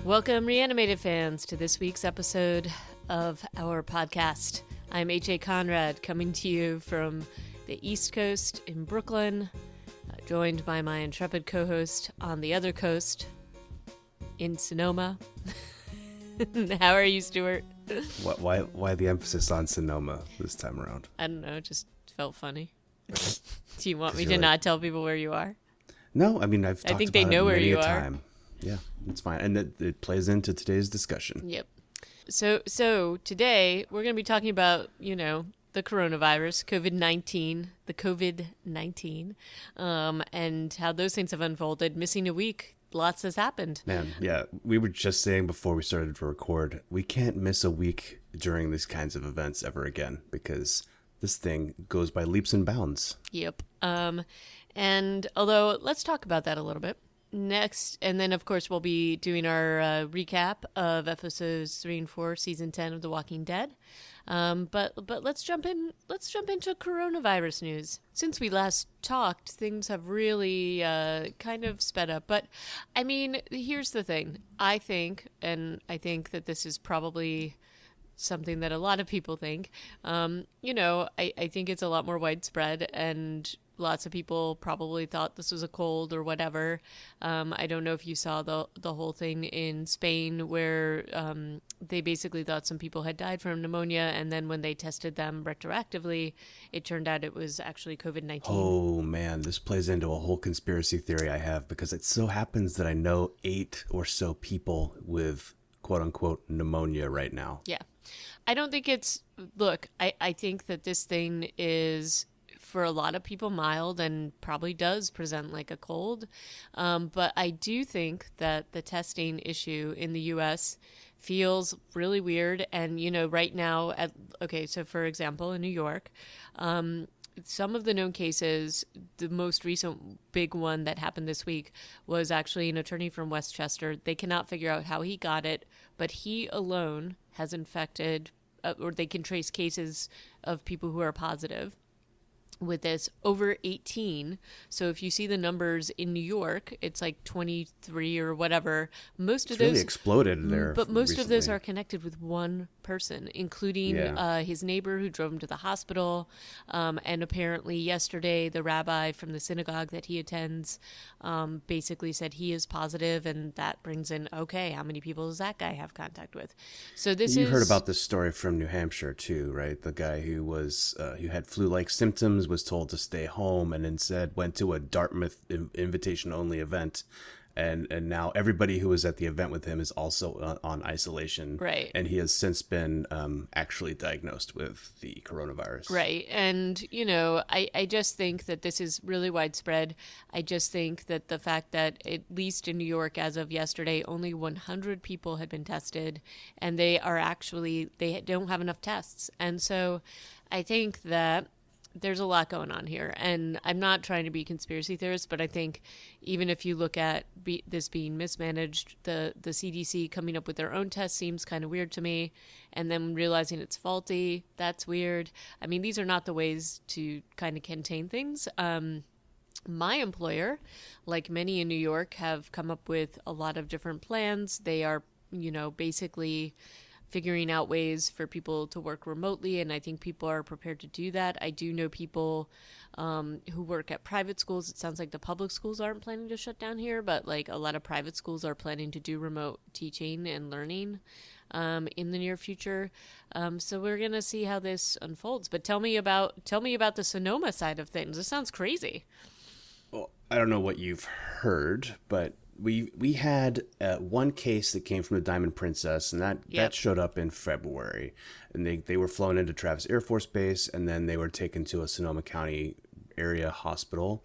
Welcome, Reanimated fans, to this week's episode of our podcast. I'm H.A. Conrad, coming to you from the East Coast in Brooklyn, joined by my intrepid co-host on the other coast in Sonoma. How are you, Stuart? Why the emphasis on Sonoma this time around? I don't know, it just felt funny. Do you want me to not tell people where you are? No, I mean, I think they know where you are. Time. Yeah, it's fine. And it plays into today's discussion. Yep. So today we're going to be talking about, the coronavirus, COVID-19, and how those things have unfolded. Missing a week, lots has happened. Man, yeah. We were just saying before we started to record, we can't miss a week during these kinds of events ever again because this thing goes by leaps and bounds. Yep. And although, let's talk about that a little bit. Next, and then of course we'll be doing our recap of episodes 3 and 4, season 10 of The Walking Dead. But let's jump into coronavirus news. Since we last talked, things have really kind of sped up. But I mean, here's the thing. I think that this is probably something that a lot of people think. I think it's a lot more widespread, and lots of people probably thought this was a cold or whatever. I don't know if you saw the whole thing in Spain where they basically thought some people had died from pneumonia, and then when they tested them retroactively, it turned out it was actually COVID-19. Oh man, this plays into a whole conspiracy theory I have, because it so happens that I know 8 or so people with quote-unquote pneumonia right now. Yeah. I don't think I think that this thing is, for a lot of people, mild and probably does present like a cold. But I do think that the testing issue in the U.S. feels really weird. And, right now, so for example, in New York, some of the known cases, the most recent big one that happened this week was actually an attorney from Westchester. They cannot figure out how he got it, but he alone has infected, or they can trace cases of people who are positive with this over 18. So if you see the numbers in New York, it's like 23 or whatever. Most of those really exploded there. But most recently. of those are connected with one person, including his neighbor who drove him to the hospital. And apparently yesterday, the rabbi from the synagogue that he attends basically said he is positive, and that brings in, okay, how many people does that guy have contact with? So you heard about this story from New Hampshire too, right? The guy who had flu-like symptoms was told to stay home, and instead went to a Dartmouth invitation-only event, and now everybody who was at the event with him is also on isolation. Right. And he has since been actually diagnosed with the coronavirus. Right. And, I just think that this is really widespread. I just think that the fact that, at least in New York as of yesterday, only 100 people had been tested, and they don't have enough tests. And so I think that there's a lot going on here, and I'm not trying to be a conspiracy theorist, but I think even if you look at this being mismanaged, the CDC coming up with their own test seems kind of weird to me, and then realizing it's faulty, that's weird. I mean, these are not the ways to kind of contain things. My employer, like many in New York, have come up with a lot of different plans. They are, basically figuring out ways for people to work remotely, and I think people are prepared to do that. I do know people who work at private schools. It sounds like the public schools aren't planning to shut down here, but like a lot of private schools are planning to do remote teaching and learning in the near future. So we're gonna see how this unfolds. But tell me about the Sonoma side of things. This sounds crazy. Well, I don't know what you've heard, but we had one case that came from the Diamond Princess, and that showed up in February, and they were flown into Travis Air Force Base, and then they were taken to a Sonoma County area hospital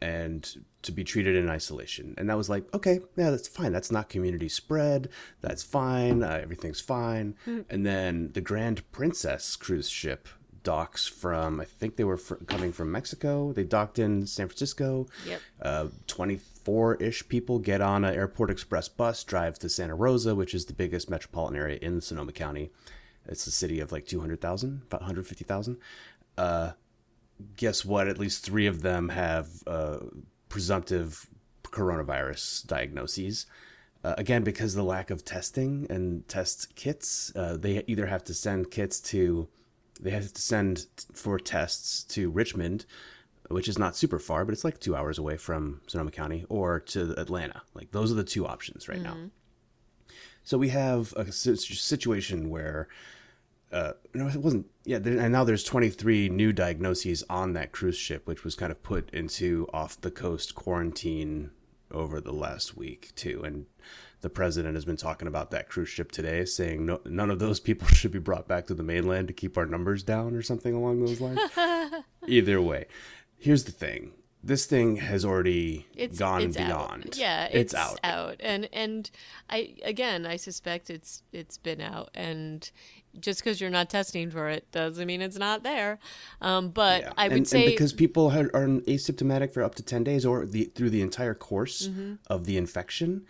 and to be treated in isolation. And that was like, okay, yeah, that's fine. That's not community spread. That's fine. Everything's fine. And then the Grand Princess cruise ship docks from, I think they were coming from Mexico. They docked in San Francisco. Yep. 24-ish people get on an Airport Express bus, drive to Santa Rosa, which is the biggest metropolitan area in Sonoma County. It's a city of like 200,000, about 150,000. Guess what? At least 3 of them have presumptive coronavirus diagnoses. again, because of the lack of testing and test kits, they either have to send they have to send for tests to Richmond, which is not super far, but it's like 2 hours away from Sonoma County, or to Atlanta. Like, those are the two options right now. So we have a situation where, no, it wasn't. Yeah, and now there's 23 new diagnoses on that cruise ship, which was kind of put into off the coast quarantine over the last week too. And the president has been talking about that cruise ship today, saying none of those people should be brought back to the mainland to keep our numbers down, or something along those lines. Either way, here's the thing. This thing has already gone beyond. Out. Yeah, it's out. And I suspect it's been out. And just because you're not testing for it doesn't mean it's not there. But yeah. I would say, and because people are asymptomatic for up to 10 days or through the entire course of the infection,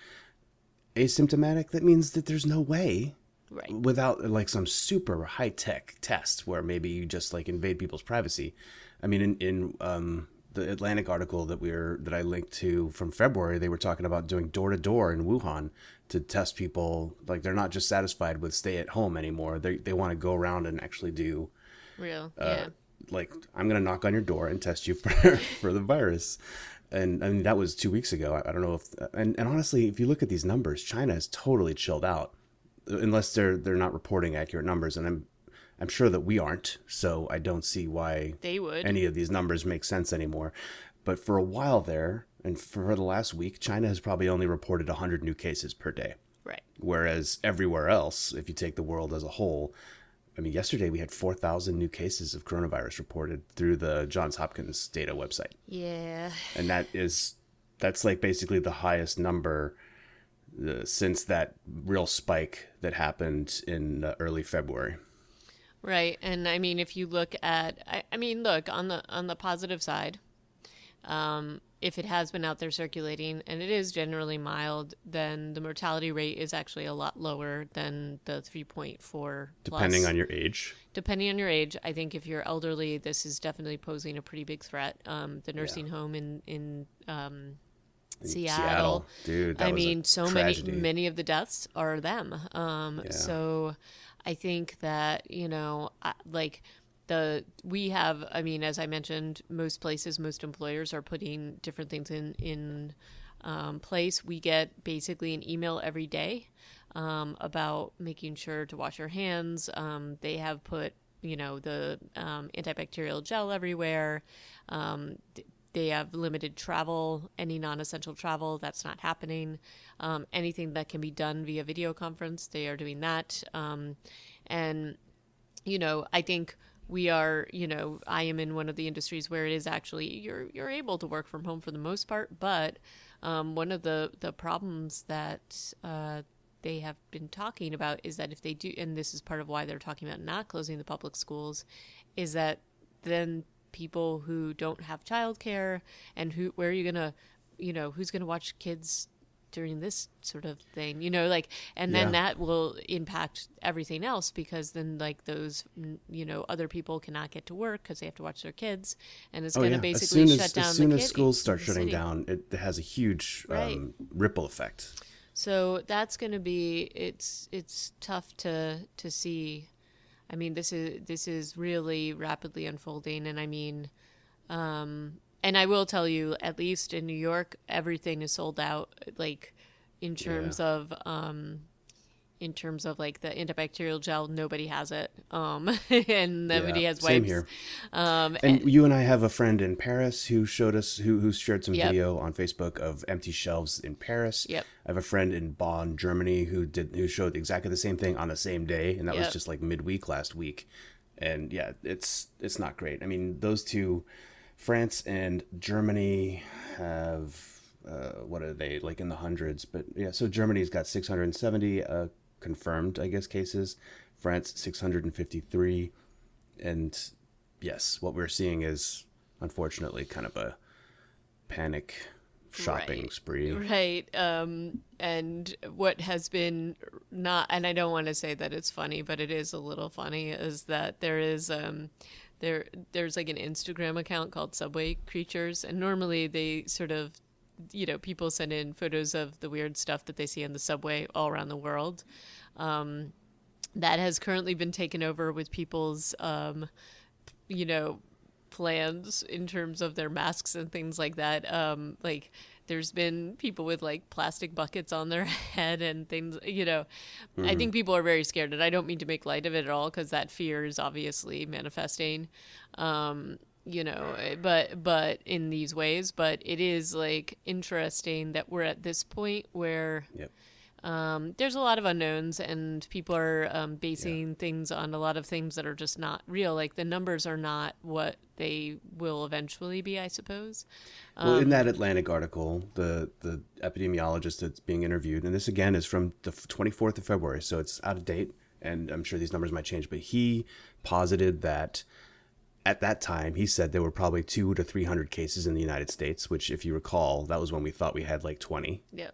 asymptomatic, that means that there's no way. Right. Without like some super high tech test where maybe you just like invade people's privacy. I mean, in the Atlantic article that I linked to from February, they were talking about doing door to door in Wuhan to test people. Like, they're not just satisfied with stay at home anymore. They want to go around and actually do real. Like, I'm going to knock on your door and test you for the virus. And I mean, that was 2 weeks ago. I don't know if, and honestly, if you look at these numbers, China has totally chilled out, unless they're not reporting accurate numbers. And I'm sure that we aren't, so I don't see why they would. Any of these numbers make sense anymore. But for a while there, and for the last week, China has probably only reported 100 new cases per day. Right. Whereas everywhere else, if you take the world as a whole, I mean, yesterday we had 4,000 new cases of coronavirus reported through the Johns Hopkins data website. Yeah. And that's like basically the highest number since that real spike that happened in early February. Right. And I mean, if you look at, look on the positive side, if it has been out there circulating and it is generally mild, then the mortality rate is actually a lot lower than the 3.4 plus. Depending on your age. Depending on your age. I think if you're elderly, this is definitely posing a pretty big threat. The nursing home in Seattle. Dude, that was a tragedy. many of the deaths are them. So I think that, as I mentioned, most places, most employers are putting different things in place. We get basically an email every day about making sure to wash your hands. They have put, the antibacterial gel everywhere. They have limited travel, any non-essential travel, that's not happening. Anything that can be done via video conference, they are doing that. And, I think we are, I am in one of the industries where it is actually, you're able to work from home for the most part, but one of the problems that they have been talking about is that if they do, and this is part of why they're talking about not closing the public schools, is that then people who don't have childcare and where are you gonna, who's gonna watch kids during this sort of thing, then that will impact everything else, because then those, other people cannot get to work because they have to watch their kids, and it's going to basically shut down. As soon as schools start shutting down, it has a huge ripple effect. So that's going to be, it's tough to see. I mean, this is really rapidly unfolding, and I mean, and I will tell you, at least in New York, everything is sold out. Like in terms of like the antibacterial gel, nobody has it, and nobody has wipes. Same here. And you and I have a friend in Paris who showed us, who shared some video on Facebook of empty shelves in Paris. Yep. I have a friend in Bonn, Germany, who showed exactly the same thing on the same day, and that was just like midweek last week. And yeah, it's not great. I mean, those two, France and Germany, have what are they, like in the hundreds? But yeah, so Germany's got 670 confirmed, I guess, cases. France 653, and yes, what we're seeing is unfortunately kind of a panic shopping spree. Right. And what has been not, and I don't want to say that it's funny, but it is a little funny, is that there is there's like an Instagram account called Subway Creatures, and normally they sort of people send in photos of the weird stuff that they see on the subway all around the world. That has currently been taken over with people's, you know, plans in terms of their masks and things like that. Like there's been people with like plastic buckets on their head and things, I think people are very scared, and I don't mean to make light of it at all, because that fear is obviously manifesting, but in these ways. But it is like interesting that we're at this point where Yep. there's a lot of unknowns, and people are basing things on a lot of things that are just not real. Like the numbers are not what they will eventually be, I suppose. Well, in that Atlantic article, the epidemiologist that's being interviewed, and this again is from the 24th of February, so it's out of date, and I'm sure these numbers might change, but he posited that at that time, he said there were probably 200 to 300 cases in the United States, which, if you recall, that was when we thought we had like 20. Yeah.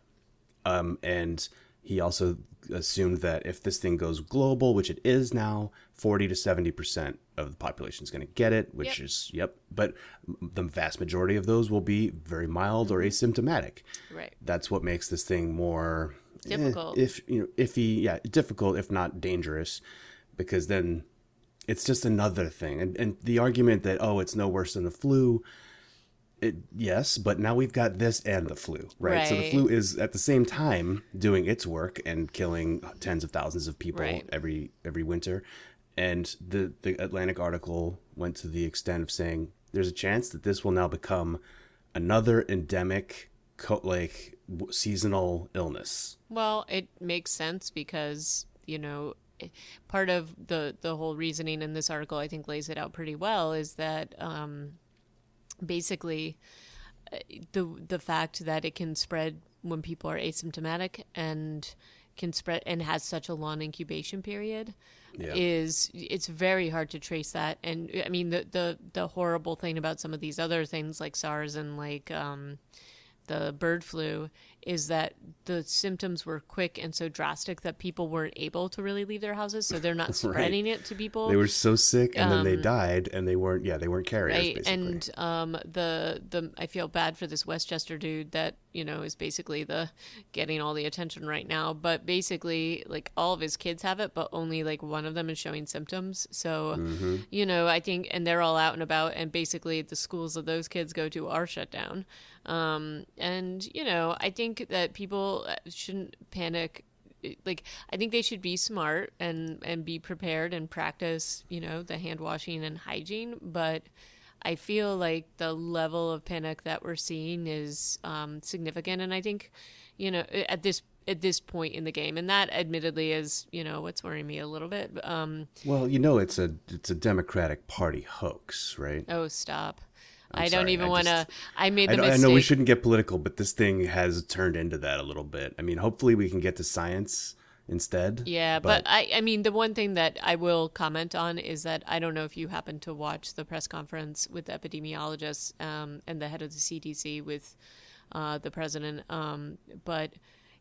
And he also assumed that if this thing goes global, which it is now, 40 to 70% of the population is going to get it, which is, but the vast majority of those will be very mild or asymptomatic. Right. That's what makes this thing more difficult. Difficult, if not dangerous, because then it's just another thing. And the argument that, it's no worse than the flu, yes, but now we've got this and the flu, right? So the flu is at the same time doing its work and killing tens of thousands of people every winter. And the Atlantic article went to the extent of saying there's a chance that this will now become another endemic, seasonal illness. Well, it makes sense because, part of the whole reasoning in this article, I think, lays it out pretty well, is that basically the fact that it can spread when people are asymptomatic and can spread and has such a long incubation period it's very hard to trace that. And I mean the horrible thing about some of these other things like SARS and like the bird flu is that the symptoms were quick and so drastic that people weren't able to really leave their houses, so they're not spreading it to people. They were so sick, and then they died, and they weren't carriers, right. basically. And the I feel bad for this Westchester dude that is basically the getting all the attention right now. But basically, like all of his kids have it, but only like one of them is showing symptoms. So I think, and they're all out and about, and basically the schools that those kids go to are shut down. And I think that people shouldn't panic. Like, I think they should be smart and be prepared and practice, the hand washing and hygiene. But I feel like the level of panic that we're seeing is significant. And I think, at this point in the game, and that admittedly is, what's worrying me a little bit. Well, it's a Democratic Party hoax, right? Oh, stop. I don't even want to. I made the mistake. I know we shouldn't get political, but this thing has turned into that a little bit. I mean, hopefully we can get to science instead. Yeah, but I mean, the one thing that I will comment on is that I don't know if you happened to watch the press conference with the epidemiologists and the head of the CDC with the president, but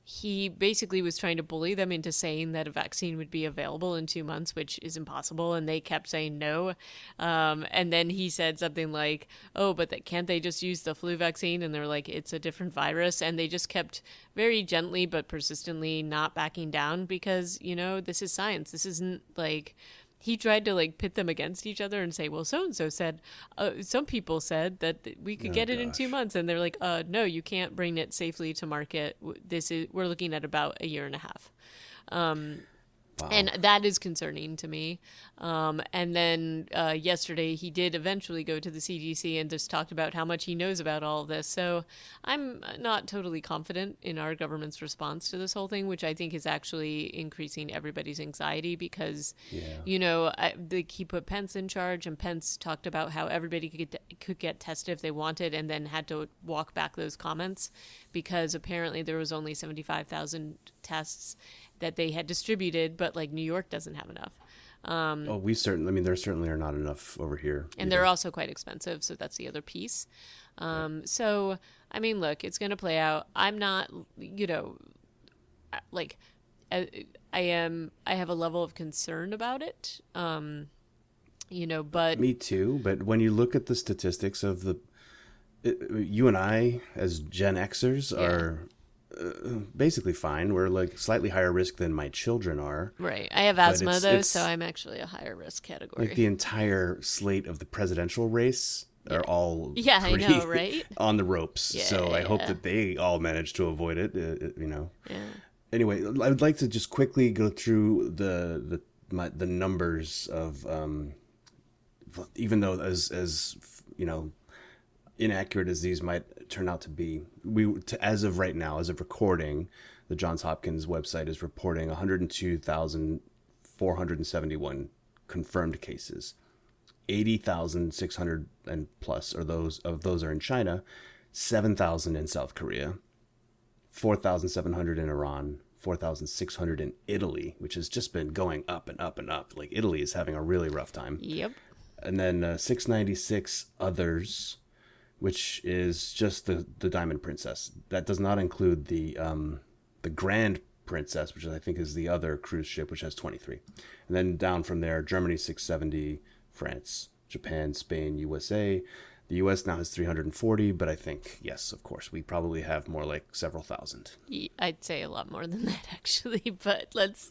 he basically was trying to bully them into saying that a vaccine would be available in 2 months, which is impossible. And they kept saying no. And then he said something like, but can't they just use the flu vaccine? And they're like, it's a different virus. And they just kept very gently but persistently not backing down because, this is science. This isn't like... He tried to like pit them against each other and say, well, so-and-so said, some people said that we could get it in 2 months. And they're like, no, you can't bring it safely to market. We're looking at about a year and a half. Wow. And that is concerning to me. And then yesterday he did eventually go to the CDC and just talked about how much he knows about all of this. So I'm not totally confident in our government's response to this whole thing, which I think is actually increasing everybody's anxiety because, he put Pence in charge, and Pence talked about how everybody could get tested if they wanted, and then had to walk back those comments because apparently there was only 75,000 tests that they had distributed, but like New York doesn't have enough. There certainly are not enough over here. And they're also quite expensive. So that's the other piece. So, I mean, look, it's going to play out. I'm not, I have a level of concern about it. But me too. But when you look at the statistics of you and I, as Gen Xers, Yeah. are basically fine. We're like slightly higher risk than my children are. Right. I have But asthma though, so it's I'm actually a higher risk like category. the entire slate of the presidential race Yeah. are all Yeah, I know, pretty right? on the ropes. So I hope Yeah. that they all manage to avoid it. Yeah. Anyway, I would like to just quickly go through the numbers of even though as inaccurate as these might turn out to be, as of right now, as of recording, the Johns Hopkins website is reporting 102,471 confirmed cases. 80,600 and plus those are in China, 7,000 in South Korea, 4,700 in Iran, 4,600 in Italy, which has just been going up and up and up. Like Italy is having a really rough time. Yep. And then 696 others, which is just the Diamond Princess. That does not include the Grand Princess, which I think is the other cruise ship, which has 23. And then down from there, Germany 670, France, Japan, Spain, USA. The US now has 340, but I think, yes, of course, we probably have more like several thousand. I'd say a lot more than that actually, but let's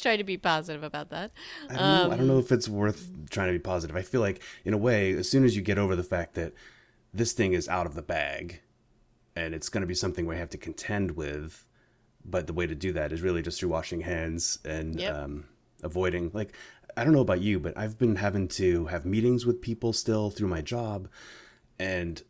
try to be positive about that. I don't know if it's worth trying to be positive. I feel like, in a way, as soon as you get over the fact that this thing is out of the bag and it's going to be something we have to contend with, but the way to do that is really just through washing hands and Yep. avoiding, like, I don't know about you, but I've been having to have meetings with people still through my job, and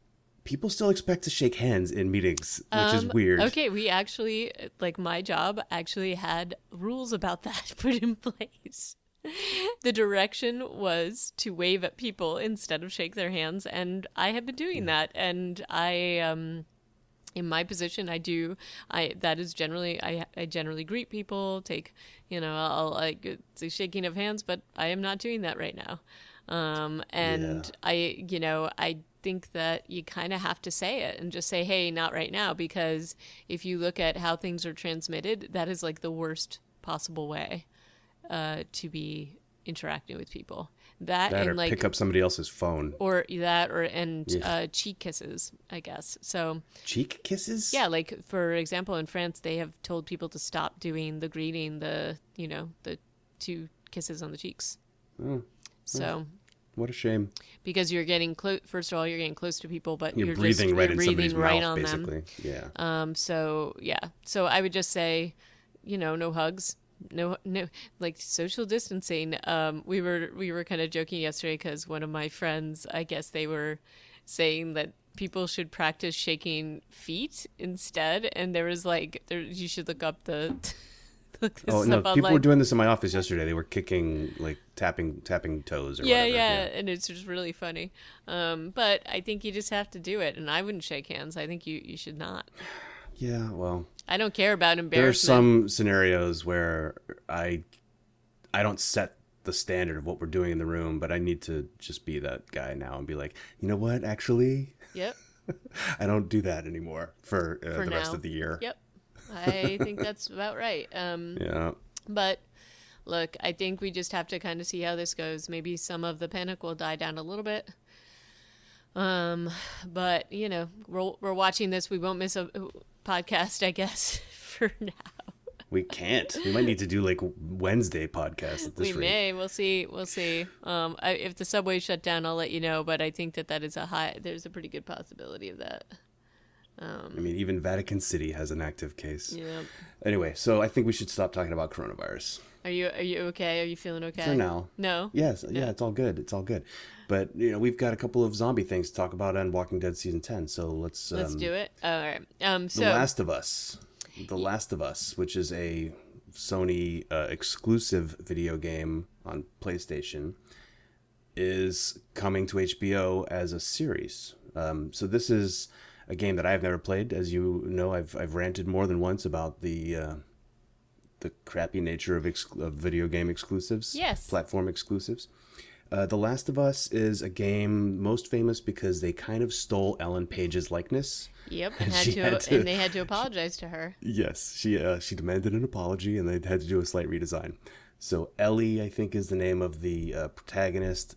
people still expect to shake hands in meetings, which is weird. Okay, we actually, like my job actually had rules about that put in place. The direction was to wave at people instead of shake their hands, and I have been doing that. And in my position, that is generally, I generally greet people, I'll like the shaking of hands, but I am not doing that right now. And Yeah. I think that you kind of have to say it and just say, hey, not right now, because if you look at how things are transmitted, that is like the worst possible way to be interacting with people. That That and or like pick up somebody else's phone. or that or and Yeah. cheek kisses, I guess. So Cheek kisses? yeah, like for example, in France, they have told people to stop doing the greeting, the two kisses on the cheeks. Oh, So what a shame. because you're getting close, first of all, you're getting close to people, but You're you're breathing right you're in breathing somebody's right mouth, on them. basically. Yeah. So yeah, so I would just say, no hugs, no, like social distancing. We were kind of joking yesterday because one of my friends, I guess they were saying that people should practice shaking feet instead, and you should look up the look Oh this no! up People were online. doing this in my office yesterday. They were kicking, like tapping toes or Yeah, whatever. yeah, Yeah. and it's just really funny. But I think you just have to do it, and I wouldn't shake hands. I think you should not. Yeah. Well, I don't care about there are embarrassment. some scenarios where I don't set the standard of what we're doing in the room, but I need to just be that guy now and be like, you know what? Actually, Yep, I don't do that anymore for for the rest now. of the year. Yep, I think that's about right. Yeah. But look, I think we just have to kind of see how this goes. Maybe some of the panic will die down a little bit. But we're watching this. We won't miss a podcast, I guess, for now. We can't. We might need to do like Wednesday podcast at this We rate. may. We'll see. We'll see. If the subway shut down, I'll let you know. But I think that is there's a pretty good possibility of that. I mean, even Vatican City has an active case. Yeah. Anyway, so I think we should stop talking about coronavirus Are you okay? Are you feeling okay? for now. No. Yes, yeah, it's all good. It's all good. But we've got a couple of zombie things to talk about on Walking Dead season 10. So let's Do it. All right. So The Last of Us. The Last of Us, which is a Sony exclusive video game on PlayStation, is coming to HBO as a series. So this is a game that I've never played. As you know, I've ranted more than once about the crappy nature of video game exclusives, Yes. platform exclusives. The Last of Us is a game most famous because they kind of stole Ellen Page's likeness. Yep, and and they had to apologize to her. Yes, she demanded an apology, and they had to do a slight redesign. So Ellie, I think, is the name of the protagonist,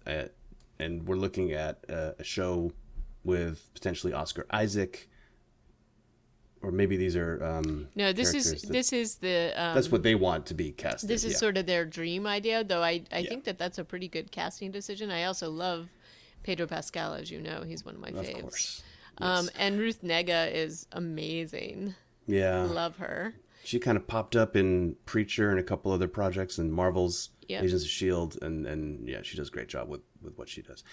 and we're looking at a show with potentially Oscar Isaac, or maybe these are No, this is the that's what they want to be casted. this is sort of their dream idea, though I Yeah. think that that's a pretty good casting decision. I also love Pedro Pascal, as you know. He's one of my faves. Of course. Yes. And Ruth Negga is amazing. Yeah. Love her. She kind of popped up in Preacher and a couple other projects and Marvel's Yep. Agents of S.H.I.E.L.D. And yeah, she does a great job with what she does.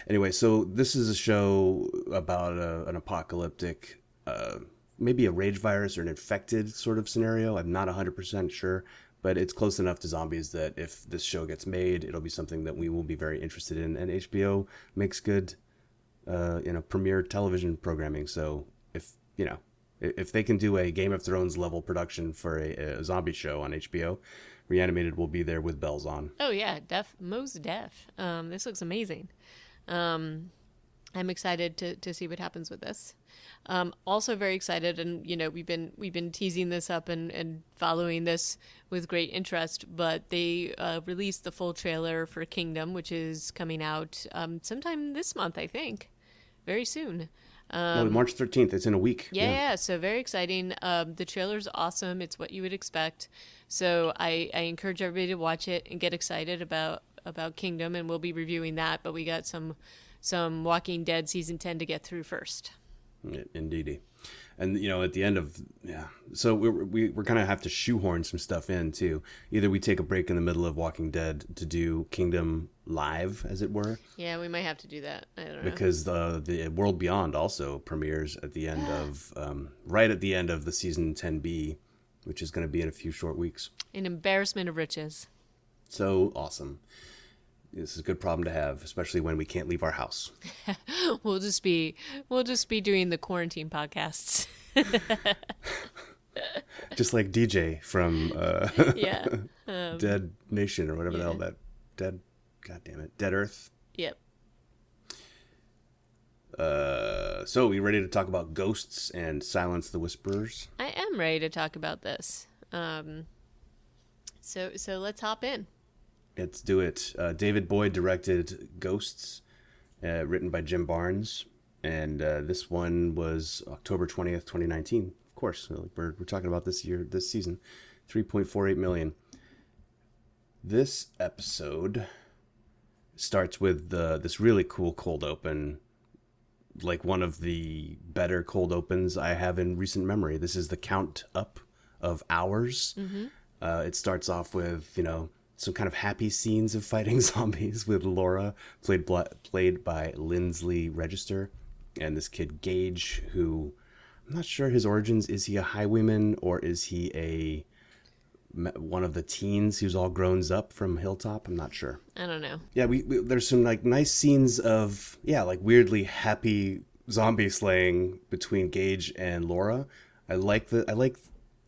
Anyway, so this is a show about an apocalyptic, maybe a rage virus or an infected sort of scenario. I'm not 100% sure, but it's close enough to zombies that if this show gets made, it'll be something that we will be very interested in. And HBO makes good, premiere television programming. So if they can do a Game of Thrones level production for a zombie show on HBO, Reanimated will be there with bells on. Oh yeah, most def. This looks amazing. I'm excited to see what happens with this. Also very excited, and we've been teasing this up and following this with great interest. But they released the full trailer for Kingdom, which is coming out sometime this month, I think, very soon. March 13th. It's in a week. Yeah, so very exciting. The trailer's awesome. It's what you would expect. So I encourage everybody to watch it and get excited about Kingdom, and we'll be reviewing that. But we got some Walking Dead season 10 to get through first. Indeedy. And at the end of so we're gonna have to shoehorn some stuff in too. Either we take a break in the middle of Walking Dead to do Kingdom live, as it were. Yeah, we might have to do that. I don't know, because the World Beyond also premieres at the end of right at the end of the season 10B, which is going to be in a few short weeks. An embarrassment of riches. So awesome. This is a good problem to have, especially when we can't leave our house. We'll just be doing the quarantine podcasts. Just like DJ from Yeah. Dead Nation or whatever the hell that Dead. God damn it, Dead Earth. Yep. So we ready to talk about ghosts and Silence the Whisperers? I am ready to talk about this. So let's hop in. Let's do it. David Boyd directed Ghosts, written by Jim Barnes, and this one was October 20th, 2019. Of course, we're talking about this season, 3.48 million. This episode starts with this really cool cold open, like one of the better cold opens I have in recent memory. This is the count up of hours. Mm-hmm. It starts off with some kind of happy scenes of fighting zombies with Laura, played by Lindsley Register, and this kid Gage, who I'm not sure his origins. Is he a highwayman or is he one of the teens who's all grown up from Hilltop? I'm not sure. I don't know. Yeah, we there's some nice scenes of weirdly happy zombie slaying between Gage and Laura. I like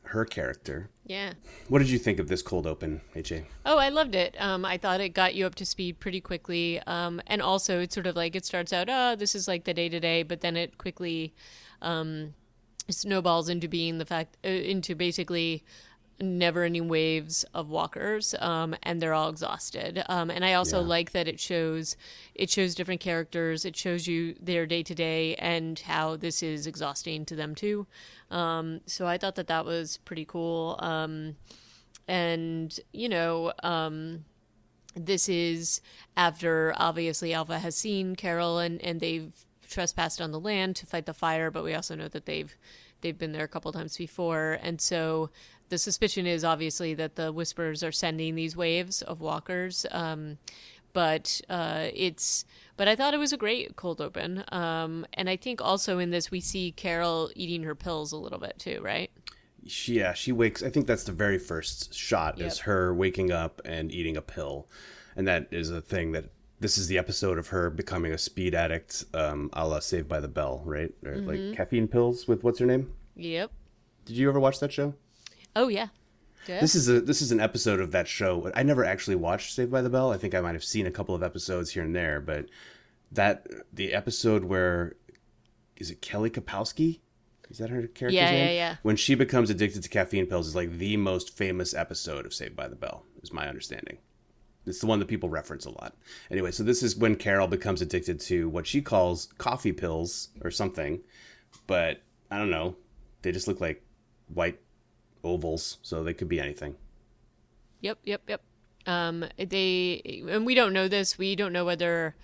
her character. Yeah. What did you think of this cold open, AJ? Oh, I loved it. I thought it got you up to speed pretty quickly. And also it's sort of like it starts out, this is like the day-to-day, but then it quickly snowballs into being into basically never-ending waves of walkers, and they're all exhausted. And I also like that it shows different characters. It shows you their day-to-day and how this is exhausting to them too. So I thought that was pretty cool. And this is after obviously Alpha has seen Carol and they've trespassed on the land to fight the fire, but we also know that they've been there a couple times before, and so the suspicion is obviously that the Whisperers are sending these waves of walkers. But I thought it was a great cold open. And I think also in this we see Carol eating her pills a little bit too, right? She wakes. I think that's the very first shot is her waking up and eating a pill, and that is a thing that. This is the episode of her becoming a speed addict, a la Saved by the Bell, right? Or like caffeine pills with what's her name? Yep. Did you ever watch that show? Oh yeah. This is an episode of that show. I never actually watched Saved by the Bell. I think I might have seen a couple of episodes here and there, but the episode where is it Kelly Kapowski? Is that her character's name? Yeah. When she becomes addicted to caffeine pills is like the most famous episode of Saved by the Bell, is my understanding. It's the one that people reference a lot. Anyway, so this is when Carol becomes addicted to what she calls coffee pills or something. But I don't know. They just look like white ovals, so they could be anything. Yep. They and we don't know this. We don't know whether.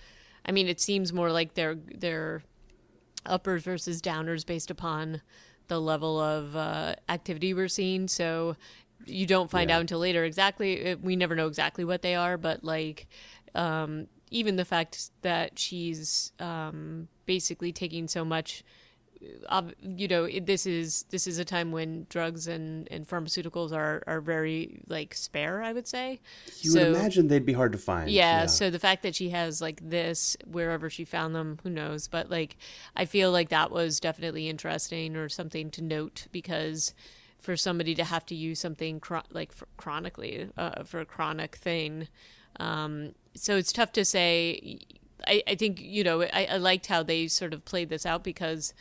I mean, it seems more like they're uppers versus downers based upon the level of activity we're seeing. So you don't find out until later exactly. We never know exactly what they are, but like even the fact that she's basically taking so much. This is a time when drugs and pharmaceuticals are very like spare, I would say. You would imagine they'd be hard to find. Yeah, so the fact that she has like this wherever she found them, who knows? But like, I feel like that was definitely interesting or something to note because for somebody to have to use something chronically for a chronic thing, so it's tough to say. I think I liked how they sort of played this out because.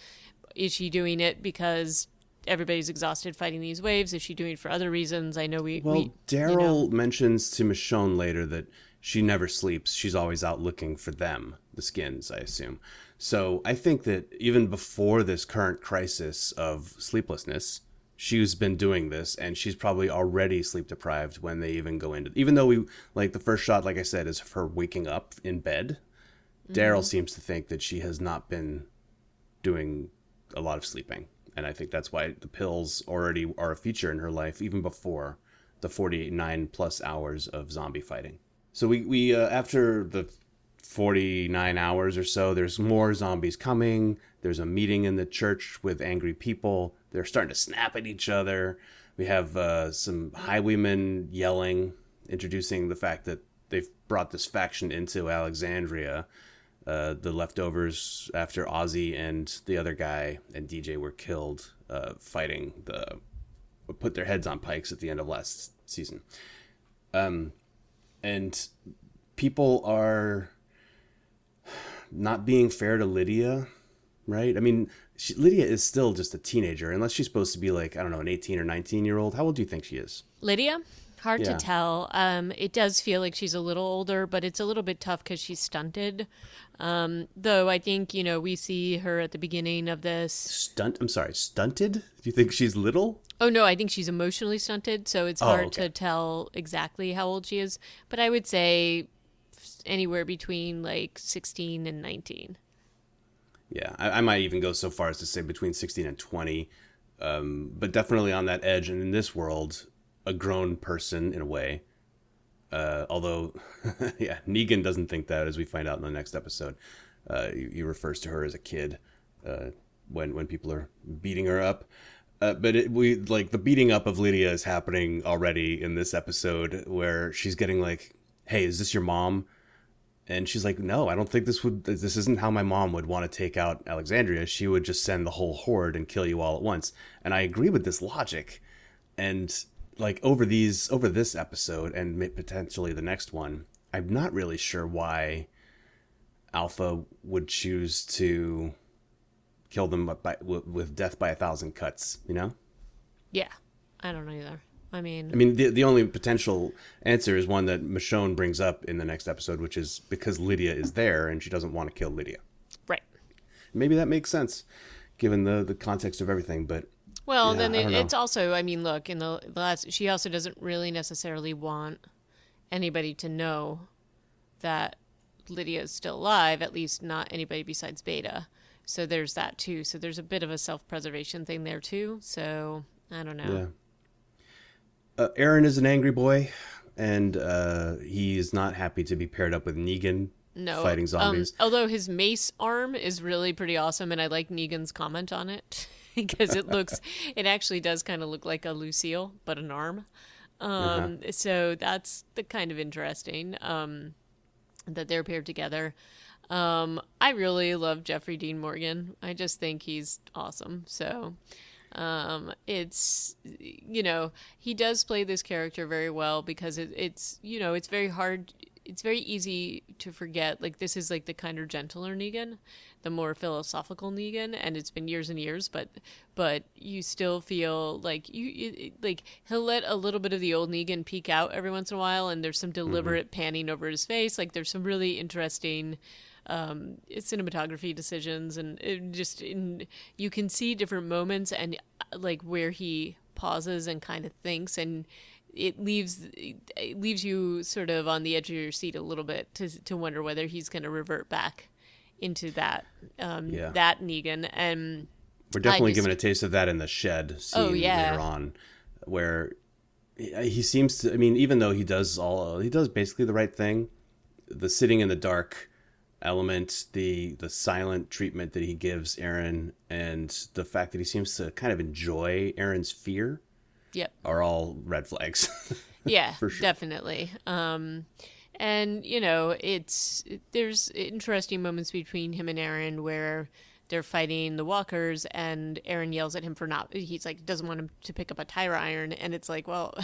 Is she doing it because everybody's exhausted fighting these waves? Is she doing it for other reasons? I know Daryl mentions to Michonne later that she never sleeps. She's always out looking for them, the skins, I assume. So I think that even before this current crisis of sleeplessness, she's been doing this, and she's probably already sleep deprived when they even go into. Even though the first shot, like I said, is her waking up in bed. Daryl seems to think that she has not been doing a lot of sleeping, and I think that's why the pills already are a feature in her life even before the 49 plus hours of zombie fighting. So we after the 49 hours or so, there's more zombies coming. There's a meeting in the church with angry people. They're starting to snap at each other. We have some highwaymen yelling, introducing the fact that they've brought this faction into Alexandria. The leftovers after Ozzy and the other guy and DJ were killed fighting put their heads on pikes at the end of last season. And people are not being fair to Lydia, right? I mean, Lydia is still just a teenager, unless she's supposed to be like, I don't know, an 18 or 19-year-old. How old do you think she is? Lydia? Hard to tell. It does feel like she's a little older, but it's a little bit tough because she's stunted. Though I think, we see her at the beginning of this. Stunted? Do you think she's little? Oh, no, I think she's emotionally stunted, so it's hard to tell exactly how old she is. But I would say anywhere between like 16 and 19. Yeah, I might even go so far as to say between 16 and 20. But definitely on that edge. And in this world, a grown person in a way. Although, Negan doesn't think that, as we find out in the next episode. He refers to her as a kid when people are beating her up. But the beating up of Lydia is happening already in this episode, where she's getting like, "Hey, is this your mom?" And she's like, "No, I don't think this isn't how my mom would want to take out Alexandria. She would just send the whole horde and kill you all at once." And I agree with this logic. And like over this episode and potentially the next one, I'm not really sure why Alpha would choose to kill them with death by 1,000 cuts, Yeah, I don't know either. I mean, the only potential answer is one that Michonne brings up in the next episode, which is because Lydia is there and she doesn't want to kill Lydia. Right. Maybe that makes sense given the context of everything, but well, then it's also, look, in the last, she also doesn't really necessarily want anybody to know that Lydia is still alive, at least not anybody besides Beta. So there's that too. So there's a bit of a self-preservation thing there too. So I don't know. Yeah. Aaron is an angry boy, and he is not happy to be paired up with Negan. No, fighting zombies. Although his mace arm is really pretty awesome, and I like Negan's comment on it. Because it actually does kind of look like a Lucille, but an arm. So that's the kind of interesting that they're paired together. I really love Jeffrey Dean Morgan. I just think he's awesome. So it's, he does play this character very well because it's very hard. it's very easy to forget, like, this is like the kinder, gentler Negan, the more philosophical Negan, and it's been years and years, but you still feel like like he'll let a little bit of the old Negan peek out every once in a while, and there's some deliberate panning over his face. Like, there's some really interesting cinematography decisions, and you can see different moments and like where he pauses and kind of thinks, and it leaves you sort of on the edge of your seat a little bit to wonder whether he's going to revert back into that that Negan. And we're definitely given a taste of that in the shed scene later on, where he seems to, I mean, even though he does basically the right thing, the sitting in the dark element, the silent treatment that he gives Aaron, and the fact that he seems to kind of enjoy Aaron's fear, are all red flags. Yeah, for sure. Definitely. And there's interesting moments between him and Aaron where they're fighting the walkers, and Aaron yells at him for he's like, doesn't want him to pick up a tire iron, and it's like, well,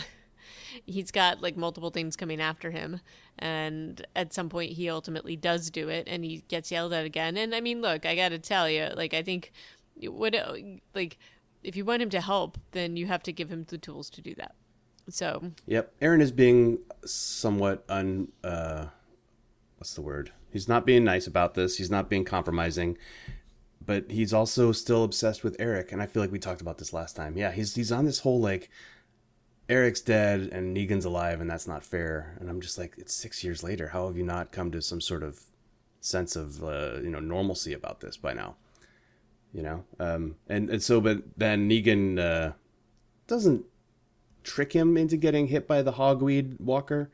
he's got like multiple things coming after him, and at some point he ultimately does do it, and he gets yelled at again. And I mean, look, I gotta tell you, like, I think if you want him to help, then you have to give him the tools to do that. So yep, Aaron is being somewhat what's the word? He's not being nice about this. He's not being compromising, but he's also still obsessed with Eric. And I feel like we talked about this last time. Yeah, he's on this whole like, Eric's dead and Negan's alive, and that's not fair. And I'm just like, it's 6 years later. How have you not come to some sort of sense of normalcy about this by now? And so, but then Negan doesn't trick him into getting hit by the hogweed walker,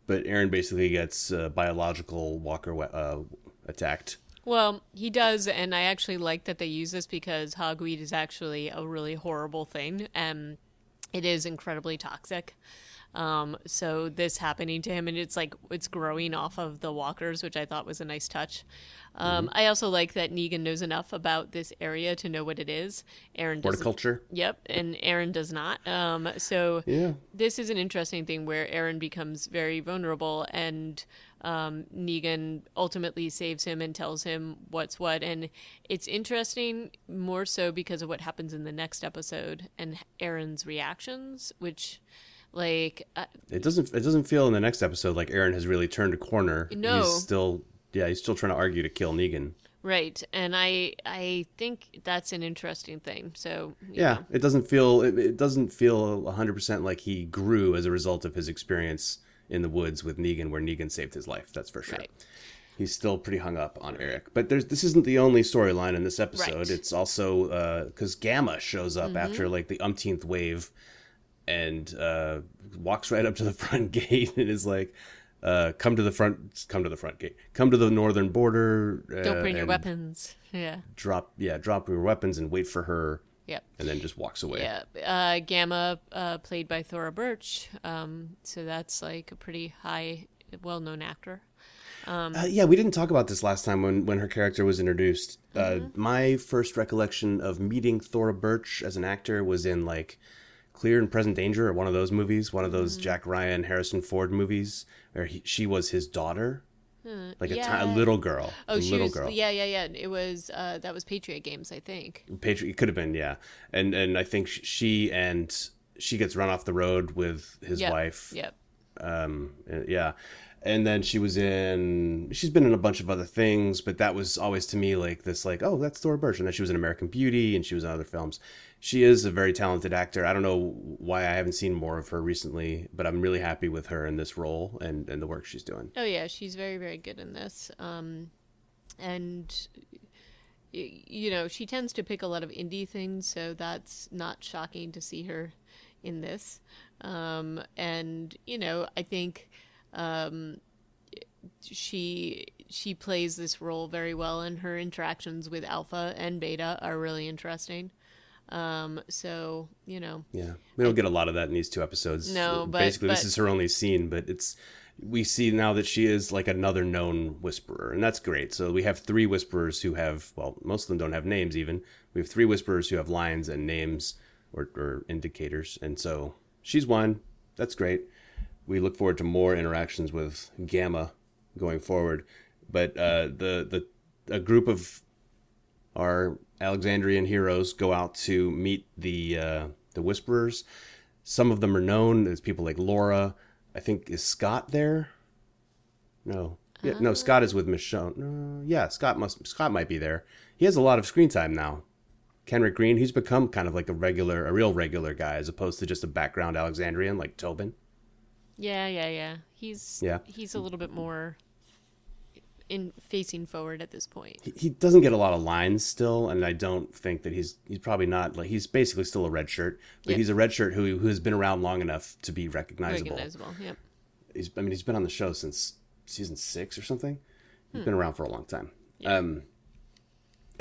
but Aaron basically gets biological walker attacked. Well, he does, and I actually like that they use this because hogweed is actually a really horrible thing, and it is incredibly toxic. So this happening to him, and it's growing off of the walkers, which I thought was a nice touch. I also like that Negan knows enough about this area to know what it is. Aaron does. Horticulture. Yep, and Aaron does not. So yeah, this is an interesting thing where Aaron becomes very vulnerable, and Negan ultimately saves him and tells him what's what. And it's interesting more so because of what happens in the next episode and Aaron's reactions, which... like it doesn't feel in the next episode like Aaron has really turned a corner. No, he's still trying to argue to kill Negan. Right, and I think that's an interesting thing. So yeah, it doesn't feel 100% like he grew as a result of his experience in the woods with Negan, where Negan saved his life. That's for sure. Right. He's still pretty hung up on Eric. But this isn't the only storyline in this episode. Right. It's also because Gamma shows up after like the umpteenth wave, and walks right up to the front gate and is like, come to the front gate. Come to the northern border. Don't bring your weapons. Yeah. Drop your weapons and wait for her. Yep. And then just walks away. Yeah. Gamma, played by Thora Birch. So that's like a pretty high, well-known actor. Yeah, we didn't talk about this last time when her character was introduced. My first recollection of meeting Thora Birch as an actor was in like Clear and Present Danger, or one of those movies, one of those Jack Ryan, Harrison Ford movies, where she was his daughter, like a little girl. Oh, girl. Yeah. It was that was Patriot Games, I think. It could have been, yeah. And I think she gets run off the road with his wife. Yep. Yeah. And then she's been in a bunch of other things, but that was always to me like this, like, oh, that's Thora Birch. And then she was in American Beauty, and she was in other films. She is a very talented actor. I don't know why I haven't seen more of her recently, but I'm really happy with her in this role and the work she's doing. Oh yeah, she's very, very good in this. And she tends to pick a lot of indie things, so that's not shocking to see her in this. And I think she plays this role very well, and her interactions with Alpha and Beta are really interesting. So yeah, we don't get a lot of that in these two episodes. No, but basically this is her only scene, but we see now that she is like another known whisperer, and that's great. So we have 3 whisperers who have, well, most of them don't have names even. We have 3 whisperers who have lines and names or indicators, and so she's one. That's great. we look forward to more interactions with Gamma going forward. But a group of our Alexandrian heroes go out to meet the Whisperers. Some of them are known. There's people like Laura. I think, is Scott there? No. Yeah, no, Scott is with Michonne. Yeah, Scott might be there. He has a lot of screen time now. Kenrick Green, he's become kind of like a real regular guy as opposed to just a background Alexandrian like Tobin. Yeah. He's a little bit more in facing forward at this point. He doesn't get a lot of lines still, and I don't think that he's probably not, like, he's basically still a red shirt, but he's a red shirt who has been around long enough to be recognizable. Yep. He's been on the show since season 6 or something. He's been around for a long time. Yeah.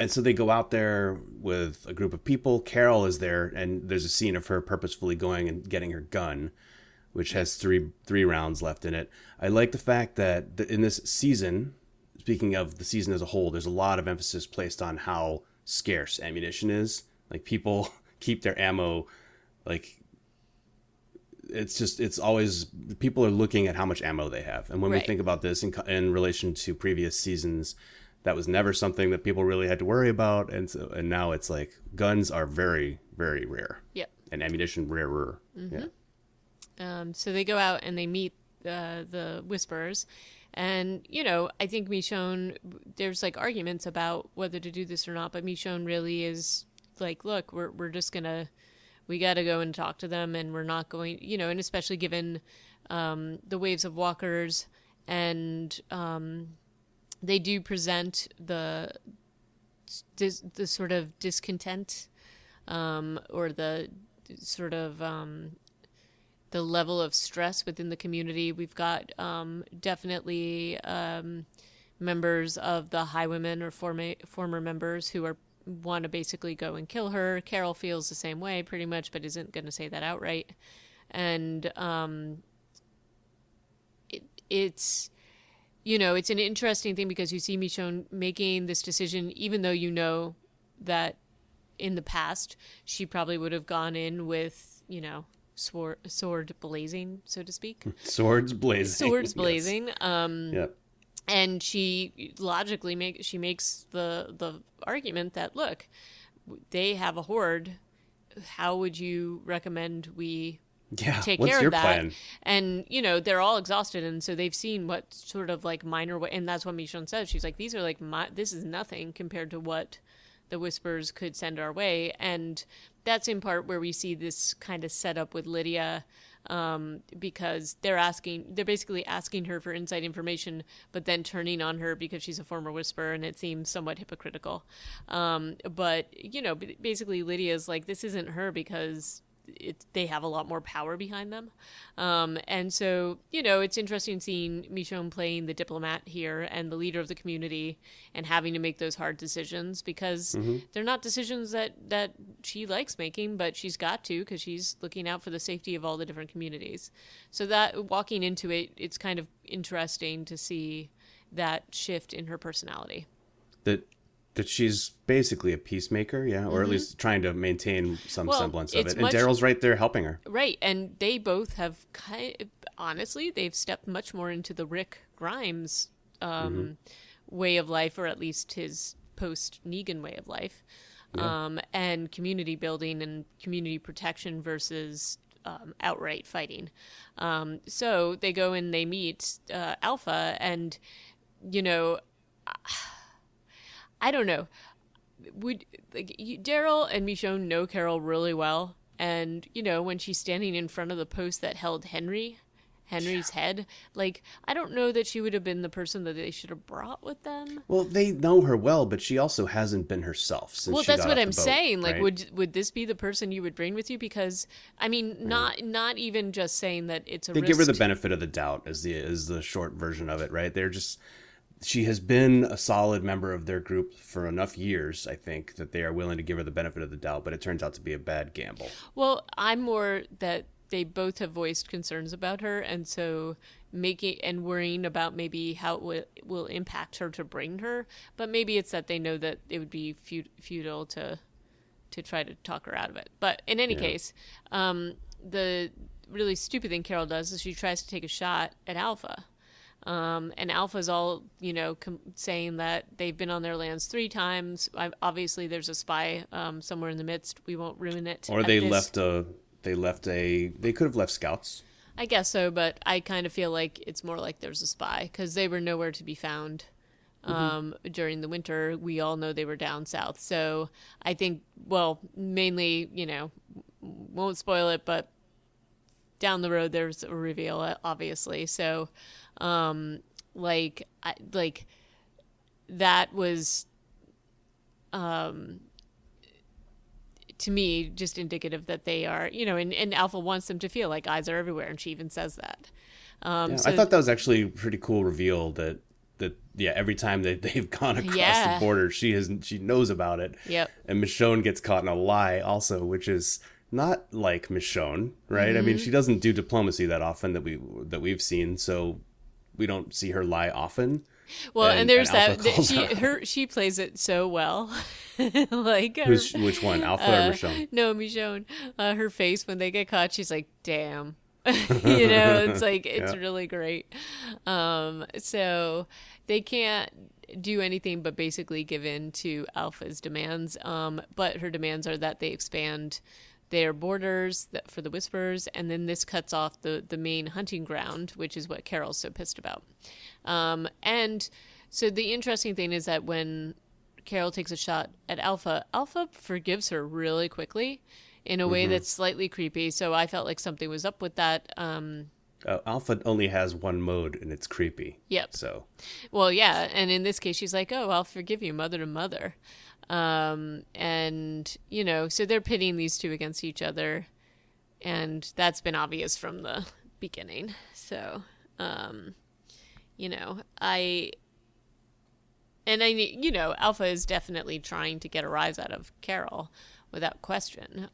And so they go out there with a group of people. Carol is there, and there's a scene of her purposefully going and getting her gun, which has three rounds left in it. I like the fact that in this season, speaking of the season as a whole, there's a lot of emphasis placed on how scarce ammunition is. Like, people keep their ammo, like, it's always, people are looking at how much ammo they have. And when we think about this in relation to previous seasons, that was never something that people really had to worry about. And now it's like guns are very, very rare. Yep. And ammunition rarer. Mm-hmm. Yeah. So they go out and they meet the Whisperers. And, I think Michonne, there's like arguments about whether to do this or not, but Michonne really is like, look, we're just we got to go and talk to them, and we're not going, and especially given the waves of walkers, and they do present the sort of discontent or the sort of the level of stress within the community. We've got definitely members of the Highwomen or former members who want to basically go and kill her. Carol feels the same way pretty much, but isn't going to say that outright. And it's it's an interesting thing because you see Michonne making this decision, even though that in the past she probably would have gone in with sword blazing, so to speak. Swords blazing. Yes. And she logically makes the argument that, look, they have a horde. How would you recommend we take care of that? Plan? And they're all exhausted, and so they've seen what sort of like minor way, and that's what Michonne says. She's like, these are like this is nothing compared to what the Whispers could send our way. And that's in part where we see this kind of setup with Lydia, because they're basically asking her for inside information, but then turning on her because she's a former Whisperer, and it seems somewhat hypocritical. But basically Lydia's like, this isn't her because they have a lot more power behind them. And so, it's interesting seeing Michonne playing the diplomat here and the leader of the community and having to make those hard decisions because they're not decisions that she likes making, but she's got to because she's looking out for the safety of all the different communities. So that walking into it, it's kind of interesting to see that shift in her personality. That she's basically a peacemaker, or at least trying to maintain some semblance of it. And Daryl's right there helping her. Right, and they both have honestly, they've stepped much more into the Rick Grimes way of life, or at least his post-Negan way of life, and community building and community protection versus outright fighting. So they go and they meet Alpha, and I don't know. Daryl and Michonne know Carol really well, and when she's standing in front of the post that held Henry's head, like, I don't know that she would have been the person that they should have brought with them. Well, they know her well, but she also hasn't been herself since. Well, she that's got what off I'm the boat, saying. Like, right? would this be the person you would bring with you? Because I mean, not even just saying that it's a they risk. give her the benefit of the doubt is the short version of it, right? She has been a solid member of their group for enough years, I think, that they are willing to give her the benefit of the doubt, but it turns out to be a bad gamble. Well, I'm more that they both have voiced concerns about her, and so making and worrying about maybe how it will impact her to bring her, but maybe it's that they know that it would be futile to try to talk her out of it. But in any case, really stupid thing Carol does is she tries to take a shot at Alpha. And Alpha's all, saying that they've been on their lands 3 times. Obviously, there's a spy somewhere in the midst. We won't ruin it. Or they could have left scouts. I guess so, but I kind of feel like it's more like there's a spy because they were nowhere to be found during the winter. We all know they were down south. So I think, well, mainly, won't spoil it, but down the road there's a reveal, obviously. So, that was, to me, just indicative that they are, and Alpha wants them to feel like eyes are everywhere, and she even says that. I thought that was actually a pretty cool reveal that every time that they've gone across the border, she knows about it. Yep. And Michonne gets caught in a lie also, which is not like Michonne, right? I mean, she doesn't do diplomacy that often that we've seen, so we don't see her lie often. Well, and there's she plays it so well. Like which one, Alpha or Michonne? No, Michonne. Her face when they get caught, she's like, "Damn." It's like it's really great. So they can't do anything but basically give in to Alpha's demands. But her demands are that they expand their borders for the Whisperers, and then this cuts off the main hunting ground, which is what Carol's so pissed about. And so the interesting thing is that when Carol takes a shot at Alpha forgives her really quickly in a way that's slightly creepy. So I felt like something was up with that. Alpha only has one mode, and it's creepy. Yep. So, well, yeah, and in this case, she's like, "Oh, I'll forgive you, mother to mother," and so they're pitting these two against each other, and that's been obvious from the beginning. So, Alpha is definitely trying to get a rise out of Carol, without question.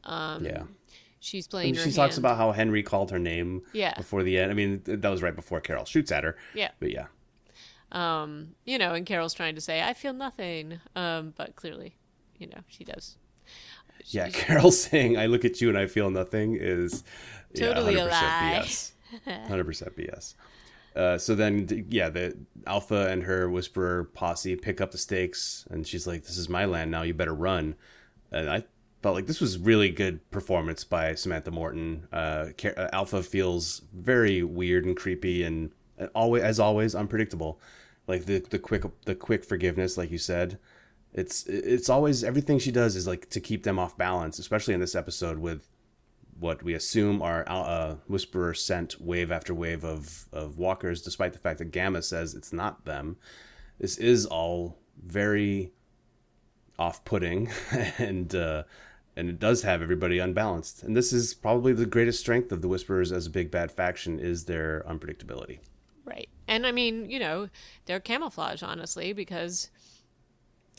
She's playing her hand. She talks about how Henry called her name before the end. I mean, that was right before Carol shoots at her. Yeah. But yeah. And Carol's trying to say, I feel nothing. But clearly, she does. Carol saying, I look at you and I feel nothing is totally 100% a lie. BS. 100% BS. So then, the Alpha and her Whisperer posse pick up the stakes, and she's like, this is my land now, you better run. And I felt like this was really good performance by Samantha Morton. Alpha feels very weird and creepy, and always unpredictable. Like the quick forgiveness, like you said. It's always, everything she does is like to keep them off balance, especially in this episode with what we assume are Whisperer sent wave after wave of walkers, despite the fact that Gamma says it's not them. This is all very off-putting, and it does have everybody unbalanced. And this is probably the greatest strength of the Whisperers as a big bad faction, is their unpredictability. Right. And I mean, their camouflage, honestly, because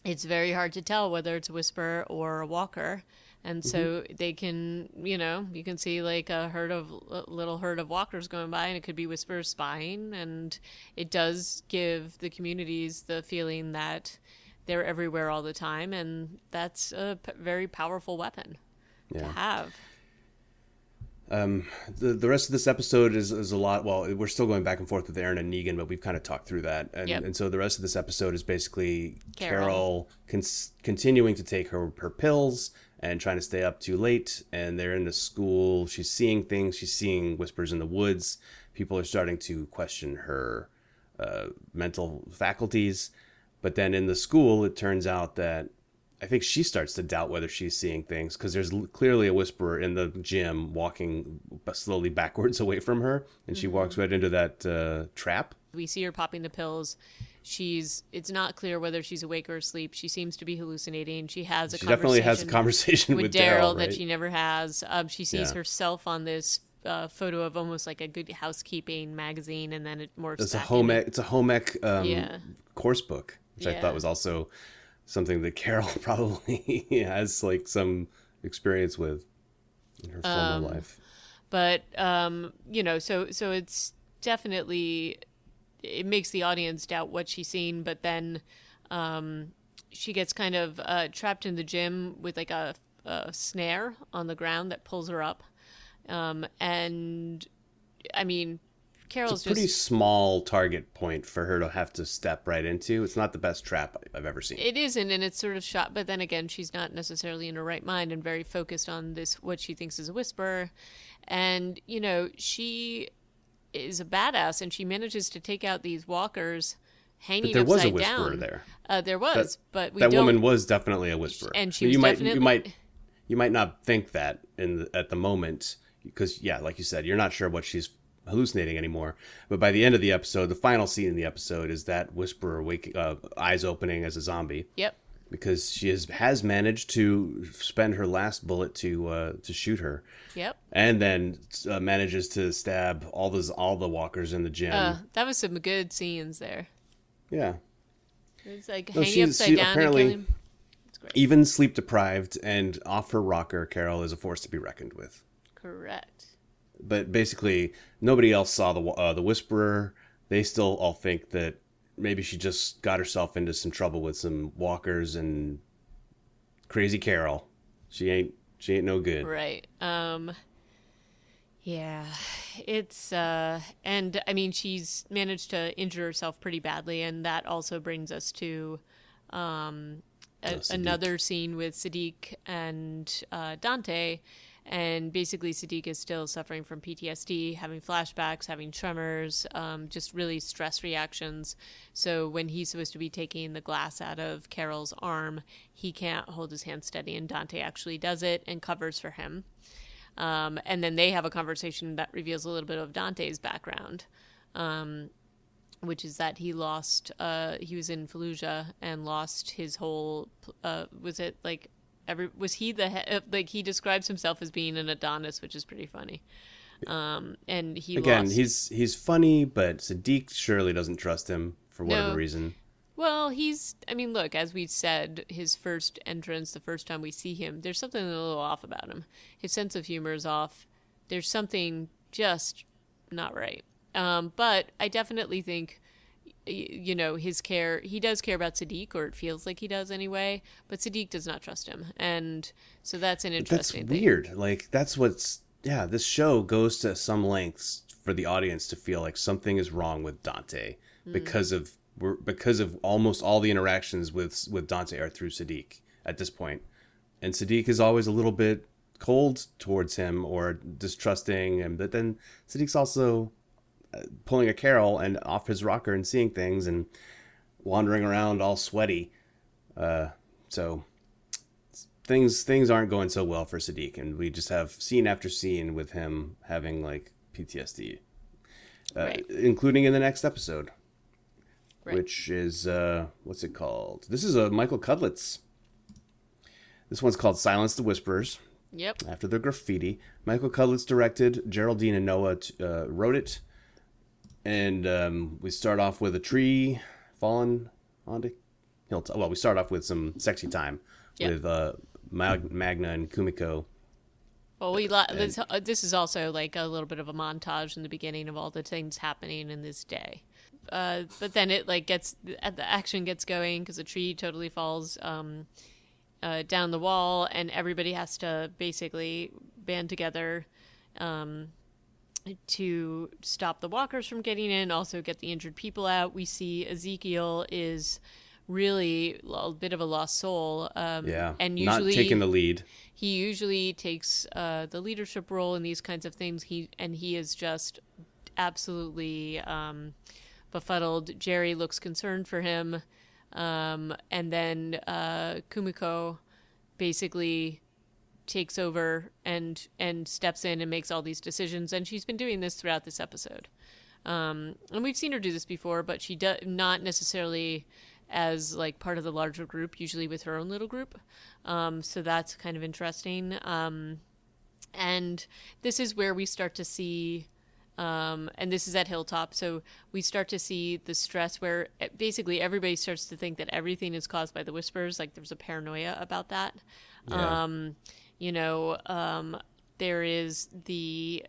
it's very hard to tell whether it's a Whisperer or a Walker. And so they can, you can see like a little herd of walkers going by, and it could be Whisperers spying. And it does give the communities the feeling that they're everywhere all the time. And that's a very powerful weapon to have. The rest of this episode is a lot. Well, we're still going back and forth with Aaron and Negan, but we've kind of talked through that. And so the rest of this episode is basically Carol continuing to take her pills and trying to stay up too late. And they're in the school. She's seeing things. She's seeing whispers in the woods. People are starting to question her mental faculties. But then in the school, it turns out that I think she starts to doubt whether she's seeing things, because there's clearly a Whisperer in the gym walking slowly backwards away from her, and she walks right into that trap. We see her popping the pills. It's not clear whether she's awake or asleep. She seems to be hallucinating. She definitely has a conversation with Daryl, right? That she never has. She sees herself on this photo of almost like a Good Housekeeping magazine, and then it morphs. It's a home ec course book, which I thought was also something that Carol probably has like some experience with in her former life. But so it's definitely, it makes the audience doubt what she's seen. But then she gets kind of trapped in the gym with like a snare on the ground that pulls her up. And I mean, Carol's It's a pretty just, small target point for her to have to step right into. It's not the best trap I've ever seen. it isn't, and it's sort of shot, but then again, she's not necessarily in her right mind and very focused on this, what she thinks is a whisper. And, you know, she is a badass and she manages to take out these walkers But hanging there was a upside whisperer down. there. There That was, but we that don't. woman was definitely a whisperer. And she was definitely. You might not think that at the moment because yeah, like you said, you're not sure what she's hallucinating anymore. But by the end of the episode, the final scene in the episode is that whisperer waking eyes opening as a zombie. Yep. Because she has managed to spend her last bullet to shoot her. Yep. And then manages to stab all the walkers in the gym. That was some good scenes there. Yeah. It was like No, hanging upside down and apparently killing him. It's great. even sleep deprived and off her rocker, Carol is a force to be reckoned with. Correct. But basically, nobody else saw the Whisperer. They still all think that maybe she just got herself into some trouble with some walkers and crazy Carol. She ain't no good. Right. Yeah. It's and I mean she's managed to injure herself pretty badly, and that also brings us to another scene with Sadiq and Dante. And basically, Sadiq is still suffering from PTSD, having flashbacks, having tremors, just really stress reactions. So when he's supposed to be taking the glass out of Carol's arm, he can't hold his hand steady, and Dante actually does it and covers for him. And then they have a conversation that reveals a little bit of Dante's background, which is that he lost, he was in Fallujah and lost his whole, was it like, was he like he describes himself as being an Adonis, which is pretty funny. And he Again, lost. he's funny, but Sadiq surely doesn't trust him for whatever No. reason. Well, I mean, look, as we said, his first entrance, the first time we see him, there's something a little off about him. His sense of humor is off. There's something just not right. But I definitely think, you know, he does care about Sadiq, or it feels like he does anyway, but Sadiq does not trust him. And so that's an interesting That's thing. weird. Like, this show goes to some lengths for the audience to feel like something is wrong with Dante because of almost all the interactions with Dante are through Sadiq at this point. And Sadiq is always a little bit cold towards him or distrusting, but then Sadiq's also pulling a Carol and off his rocker and seeing things and wandering around all sweaty. So things aren't going so well for Sadiq, and we just have scene after scene with him having like PTSD, Right. including in the next episode, Right. which is what's it called? This is a Michael Cudlitz. This one's called Silence the Whisperers. Yep. After the graffiti, Michael Cudlitz directed. Geraldine and Noah wrote it. And we start off with a tree falling onto hilltop. Well, we start off with some sexy time with Magna and Kumiko. Well, this is also like a little bit of a montage in the beginning of all the things happening in this day. But then it like the action gets going because the tree totally falls down the wall, and everybody has to basically band together to stop the walkers from getting in, also get the injured people out. We see Ezekiel is really a bit of a lost soul. And usually not taking the lead. He usually takes the leadership role in these kinds of things. He is just absolutely befuddled. Jerry looks concerned for him. And then Kumiko basically takes over and steps in and makes all these decisions, and she's been doing this throughout this episode. And we've seen her do this before, but she does not necessarily as like part of the larger group, usually with her own little group. So that's kind of interesting. And this is where we start to see, and this is at Hilltop, so we start to see the stress where basically everybody starts to think that everything is caused by the whispers. Like there's a paranoia about that. Yeah. There is the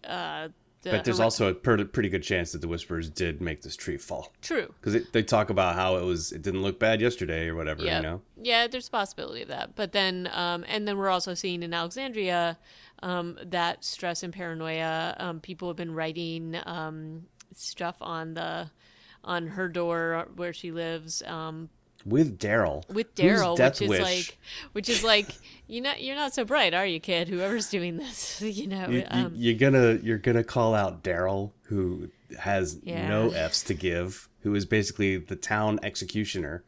But there's also a pretty good chance that the Whisperers did make this tree fall. True. Because they talk about how it didn't look bad yesterday or whatever, yeah. you know? Yeah, there's a possibility of that. But then, and then we're also seeing in Alexandria that stress and paranoia. People have been writing stuff on her door where she lives. With Daryl, which is like, you're not so bright, are you, kid? Whoever's doing this, you're gonna call out Daryl, who has no F's to give, who is basically the town executioner.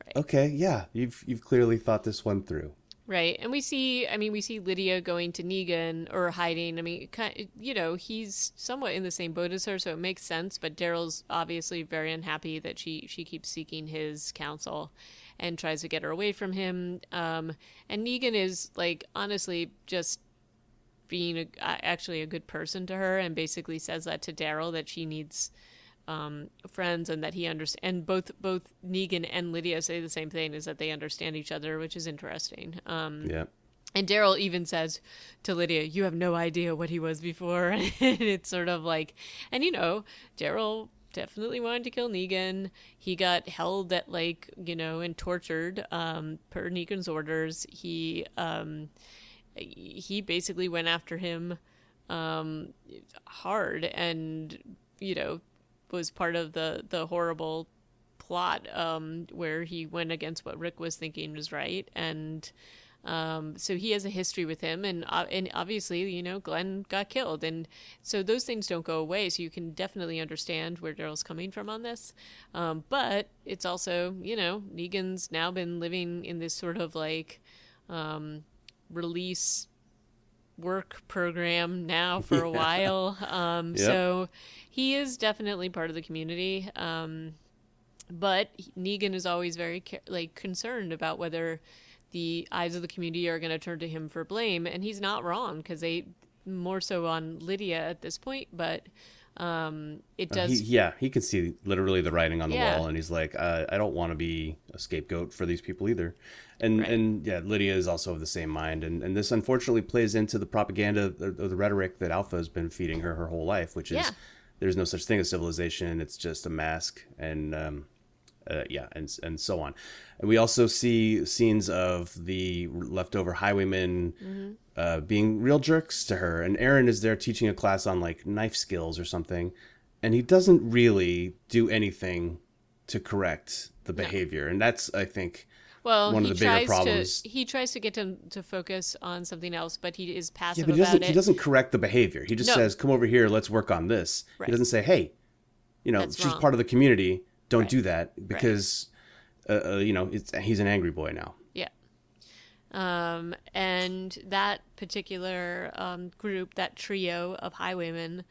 Right. Okay, yeah, you've clearly thought this one through. Right, and we see Lydia going to Negan or hiding. I mean, he's somewhat in the same boat as her, so it makes sense. But Daryl's obviously very unhappy that she keeps seeking his counsel and tries to get her away from him. And Negan is, like, honestly just being actually a good person to her, and basically says that to Daryl, that she needs friends, and that he understands. And both Negan and Lydia say the same thing, is that they understand each other, which is interesting. Yeah. And Daryl even says to Lydia, "You have no idea what he was before." And it's sort of like, and Daryl definitely wanted to kill Negan. He got held at, like, and tortured per Negan's orders. He basically went after him hard, and was part of the horrible plot where he went against what Rick was thinking was right. And so he has a history with him, and obviously, Glenn got killed, and so those things don't go away. So you can definitely understand where Daryl's coming from on this. But it's also, Negan's now been living in this sort of like release work program now for a while. Yep. So he is definitely part of the community. But Negan is always very concerned about whether the eyes of the community are going to turn to him for blame. And he's not wrong, because they more so on Lydia at this point, but it does. He could see literally the writing on the wall, and he's like, I don't want to be a scapegoat for these people either. And Lydia is also of the same mind. And this unfortunately plays into the propaganda, the rhetoric that Alpha has been feeding her whole life, which is there's no such thing as civilization. It's just a mask. And and so on. And we also see scenes of the leftover highwaymen being real jerks to her. And Aaron is there teaching a class on, like, knife skills or something, and he doesn't really do anything to correct the behavior. And that's, I think, one of the bigger problems. He tries to get them to focus on something else, but he is passive but about it. He doesn't correct the behavior. He just says, come over here, let's work on this. Right. He doesn't say, hey, she's wrong. Part of the community. Don't do that, because, he's an angry boy now. Yeah. And that particular group, that trio of highwaymen,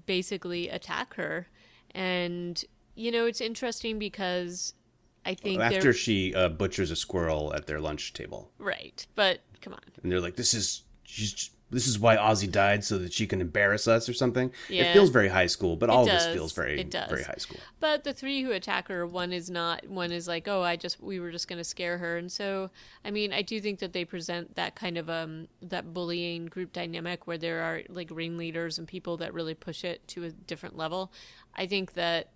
basically attack her. And, it's interesting because I think after she butchers a squirrel at their lunch table. Right. But come on. And they're like, this is why Ozzy died, so that she can embarrass us or something. Yeah. It feels very high school, but all of this feels very high school. But the three who attack her, one is like, oh, we were just going to scare her. And so, I mean, I do think that they present that kind of that bullying group dynamic where there are, like, ringleaders and people that really push it to a different level. I think that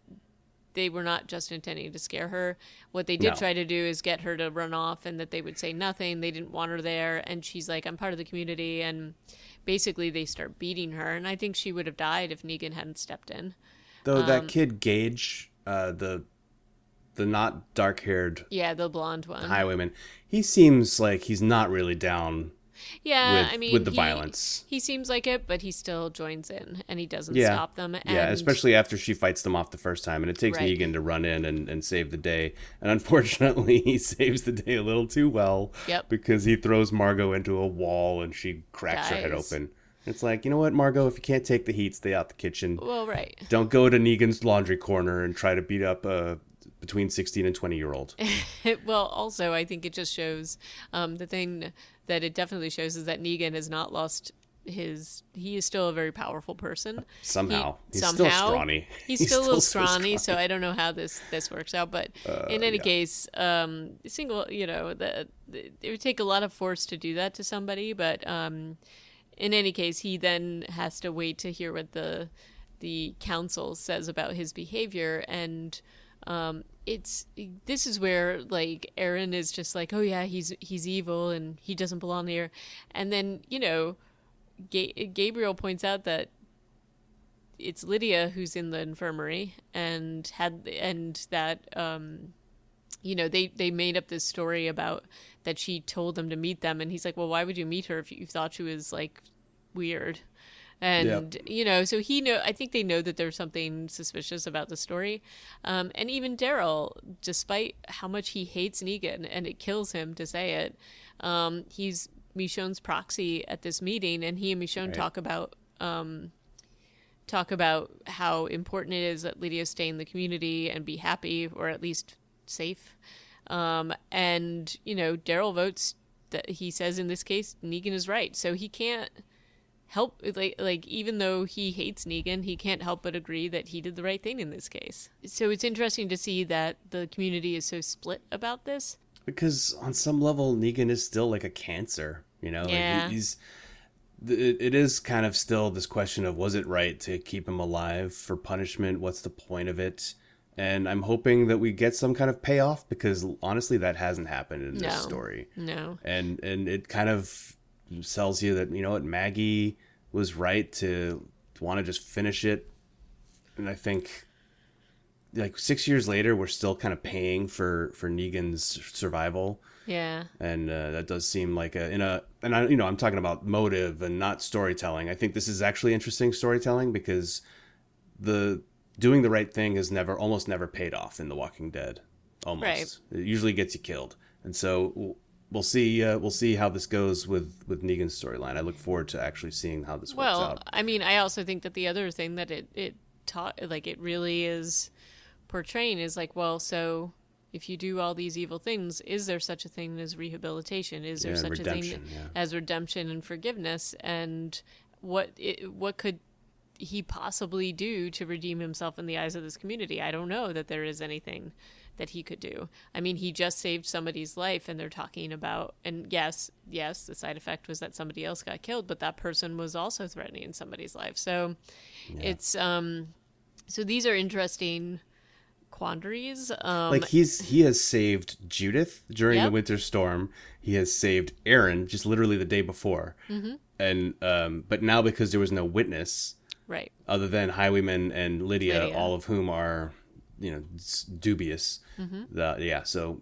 they were not just intending to scare her. What they did try to do is get her to run off, and that they would say nothing. They didn't want her there. And she's like, I'm part of the community. And basically they start beating her. And I think she would have died if Negan hadn't stepped in. Though that kid Gage, the not dark-haired... Yeah, the blonde one. Highwayman. He seems like he's not really down... Yeah, with the violence. He seems like it, but he still joins in, and he doesn't stop them. And... Yeah, especially after she fights them off the first time, and it takes Negan to run in and save the day. And unfortunately, he saves the day a little too well, because he throws Margot into a wall, and she cracks her head open. It's like, you know what, Margot, if you can't take the heat, stay out the kitchen. Well, right. Don't go to Negan's laundry corner and try to beat up between 16 and 20-year-old. Well, also, I think it just shows the thing that it definitely shows is that Negan has not lost he is still a very powerful person. Somehow. He's still scrawny. He's still a little scrawny, so I don't know how this works out. But in any case, it would take a lot of force to do that to somebody. But in any case, he then has to wait to hear what the council says about his behavior, and this is where like Aaron is just like, oh yeah, he's evil and he doesn't belong here, and then Gabriel points out that it's Lydia who's in the infirmary, and that they made up this story about that she told them to meet them, and he's like, well, why would you meet her if you thought she was like weird? And so I think they know that there's something suspicious about the story, and even Daryl, despite how much he hates Negan and it kills him to say it, he's Michonne's proxy at this meeting, and he and Michonne talk about how important it is that Lydia stay in the community and be happy, or at least safe. And Daryl votes that he says in this case Negan is right, so he can't help like even though he hates Negan, he can't help but agree that he did the right thing in this case. So it's interesting to see that the community is so split about this, because on some level Negan is still like a cancer, Yeah. Like it is kind of still this question of, was it right to keep him alive for punishment? What's the point of it? And I'm hoping that we get some kind of payoff, because honestly that hasn't happened in this story. No. And it kind of tells you that, Maggie was right to want to just finish it. And I think like 6 years later, we're still kind of paying for Negan's survival. Yeah. And that does seem like I'm talking about motive and not storytelling. I think this is actually interesting storytelling, because doing the right thing is almost never paid off in The Walking Dead. Almost. Right. It usually gets you killed. And so we'll see how this goes with Negan's storyline. I look forward to actually seeing how this works out. Well, I mean, I also think that the other thing that it taught, like it really is portraying, is like, well, so if you do all these evil things, is there such a thing as rehabilitation? Is there such a thing as redemption and forgiveness? And what could he possibly do to redeem himself in the eyes of this community? I don't know that there is anything that he could do. I mean, he just saved somebody's life, and they're talking about, and yes, the side effect was that somebody else got killed, but that person was also threatening somebody's life. So it's so these are interesting quandaries. Like he has saved Judith during the winter storm. He has saved Aaron just literally the day before. Mm-hmm. And but now, because there was no witness, right, other than Highwayman and Lydia, all of whom are dubious. Mm-hmm. So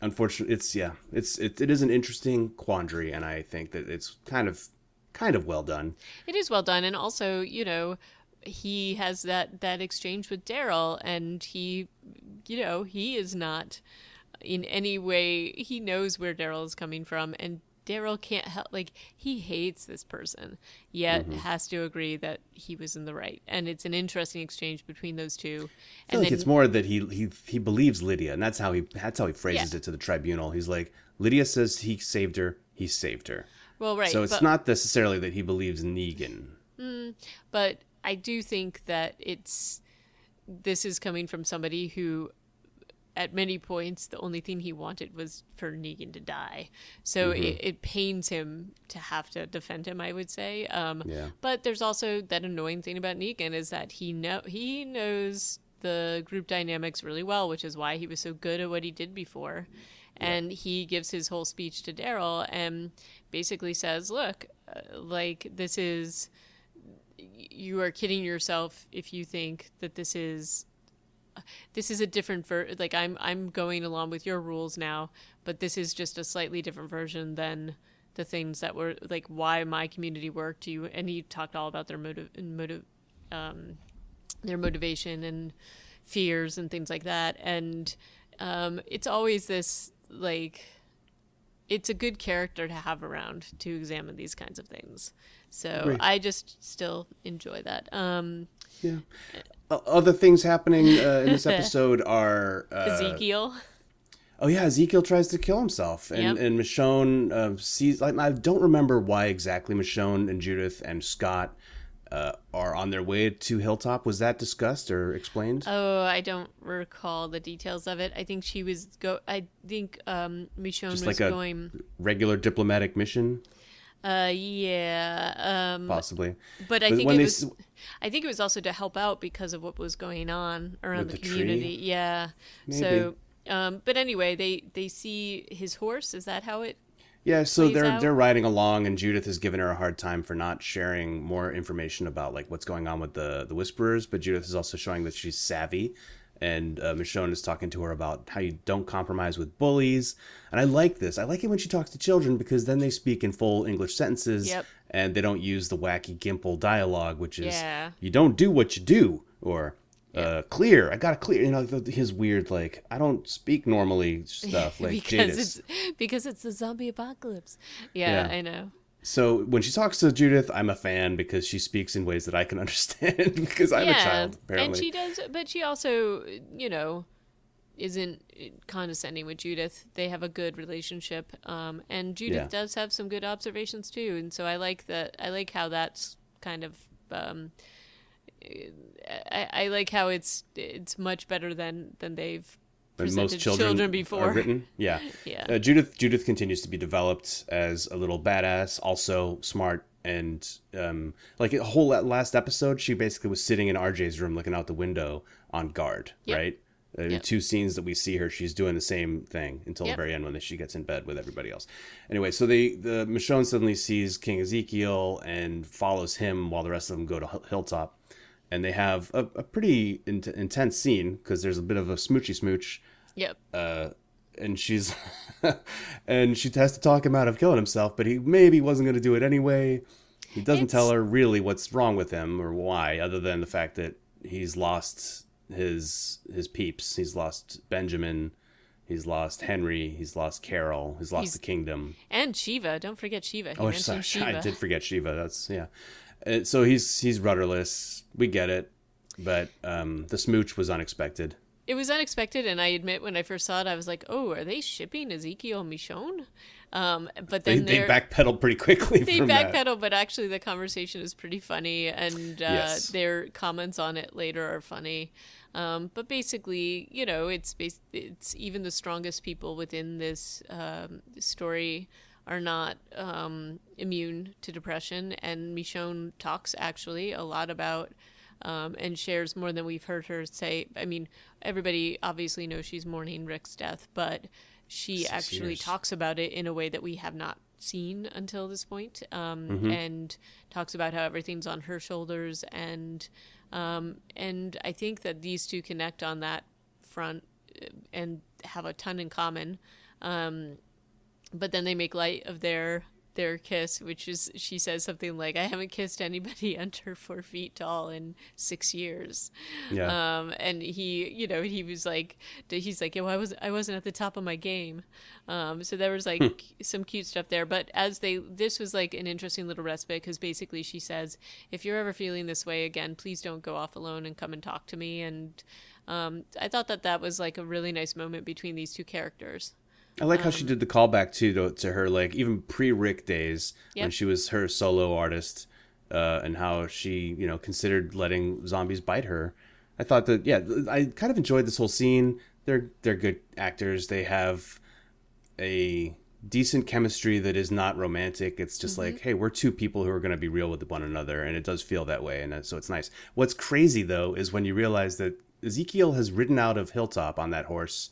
unfortunately, it is an interesting quandary, and I think that it's kind of well done. It is well done, and also he has that exchange with Daryl, and he is not in any way, he knows where Daryl is coming from, and Daryl can't help, like, he hates this person, yet has to agree that he was in the right. And it's an interesting exchange between those two. I feel like it's more that he believes Lydia, and that's how he phrases it to the tribunal. He's like, Lydia says he saved her, he saved her. Well, right. So it's not necessarily that he believes Negan. But I do think that this is coming from somebody who, at many points, the only thing he wanted was for Negan to die. So it pains him to have to defend him, I would say. But there's also that annoying thing about Negan, is that he knows the group dynamics really well, which is why he was so good at what he did before. And he gives his whole speech to Daryl and basically says, look, this is... You are kidding yourself if you think that this is a different I'm going along with your rules now, but this is just a slightly different version than the things that were like why my community worked. And he talked all about their motivation and fears and things like that. And it's always this, like, it's a good character to have around to examine these kinds of things. So great. I just still enjoy that. Other things happening in this episode are Ezekiel. Oh yeah, Ezekiel tries to kill himself, and Michonne sees. Like, I don't remember why exactly Michonne and Judith and Scott are on their way to Hilltop. Was that discussed or explained? Oh, I don't recall the details of it. I think she was I think Michonne just was like going a regular diplomatic mission. Yeah. possibly. But I But think when it they was, I think it was also to help out because of what was going on around with the the tree, community. Yeah. maybe. So, but anyway, they see his horse. Is that how it Yeah, so plays they're out? riding along, and Judith is giving her a hard time for not sharing more information about like what's going on with the Whisperers. But Judith is also showing that she's savvy, and Michonne is talking to her about how you don't compromise with bullies. And I like this. I like it when she talks to children because then they speak in full English sentences, Yep. and they don't use the wacky gimple dialogue, which is Yeah. "you don't do what you do" or Yep. clear. I got to clear. You know, his weird like I don't speak normally stuff like because Jadis. it's the zombie apocalypse. Yeah, Yeah. I know. So when she talks to Judith, I'm a fan because she speaks in ways that I can understand because I'm a Yeah, child, and apparently. she does, but she also, isn't condescending with Judith. They have a good relationship, and Yeah. Judith does have some good observations too. And so I like that. I like how that's kind of. I like how it's much better than they've And most presented children children are before. written. Yeah. Yeah. Judith continues to be developed as a little badass, also smart. And like a whole last episode, she basically was sitting in RJ's room looking out the window on guard, Yep. right? In Yep. two scenes that we see her, she's doing the same thing until the Yep. very end when she gets in bed with everybody else. Anyway, so the Michonne suddenly sees King Ezekiel and follows him while the rest of them go to Hilltop. And they have a pretty intense scene because there's a bit of a smoochy smooch, Yep. and she's and she has to talk him out of killing himself, but he maybe wasn't going to do it anyway. He doesn't tell It's her really what's wrong with him or why, other than the fact that he's lost his peeps. He's lost Benjamin, he's lost Henry, he's lost Carol, he's lost he's the kingdom. and Shiva. Don't forget Shiva. He Oh, mentioned sorry, I Shiva. did forget Shiva. That's yeah. So he's rudderless. We get it, but the smooch was unexpected. It was unexpected, and I admit when I first saw it, I was like, "Oh, are they shipping Ezekiel and Michonne?" But then They backpedaled pretty quickly they from that. backpedal, but actually the conversation is pretty funny, and Yes. their comments on it later are funny. But basically, it's even the strongest people within this story are not immune to depression, and Michonne talks actually a lot about and shares more than we've heard her say. I mean, everybody obviously knows she's mourning Rick's death, but she 6 actually years. talks about it in a way that we have not seen until this point, Mm-hmm. and talks about how everything's on her shoulders, and I think that these two connect on that front and have a ton in common. But then they make light of their kiss, which is, she says something like, "I haven't kissed anybody under 4 feet tall in 6 years." Yeah. And he was like, he's like, "Yeah, well, I wasn't at the top of my game." So there was like some cute stuff there. But this was like an interesting little respite because basically she says, "If you're ever feeling this way again, please don't go off alone and come and talk to me." And I thought that was like a really nice moment between these two characters. I like how she did the callback too to her like even pre-Rick days when Yep. she was her solo artist, and how she considered letting zombies bite her. I thought that I kind of enjoyed this whole scene. They're good actors. They have a decent chemistry that is not romantic. It's just like, hey, we're two people who are going to be real with one another, and it does feel that way, and so it's nice. What's crazy though is when you realize that Ezekiel has ridden out of Hilltop on that horse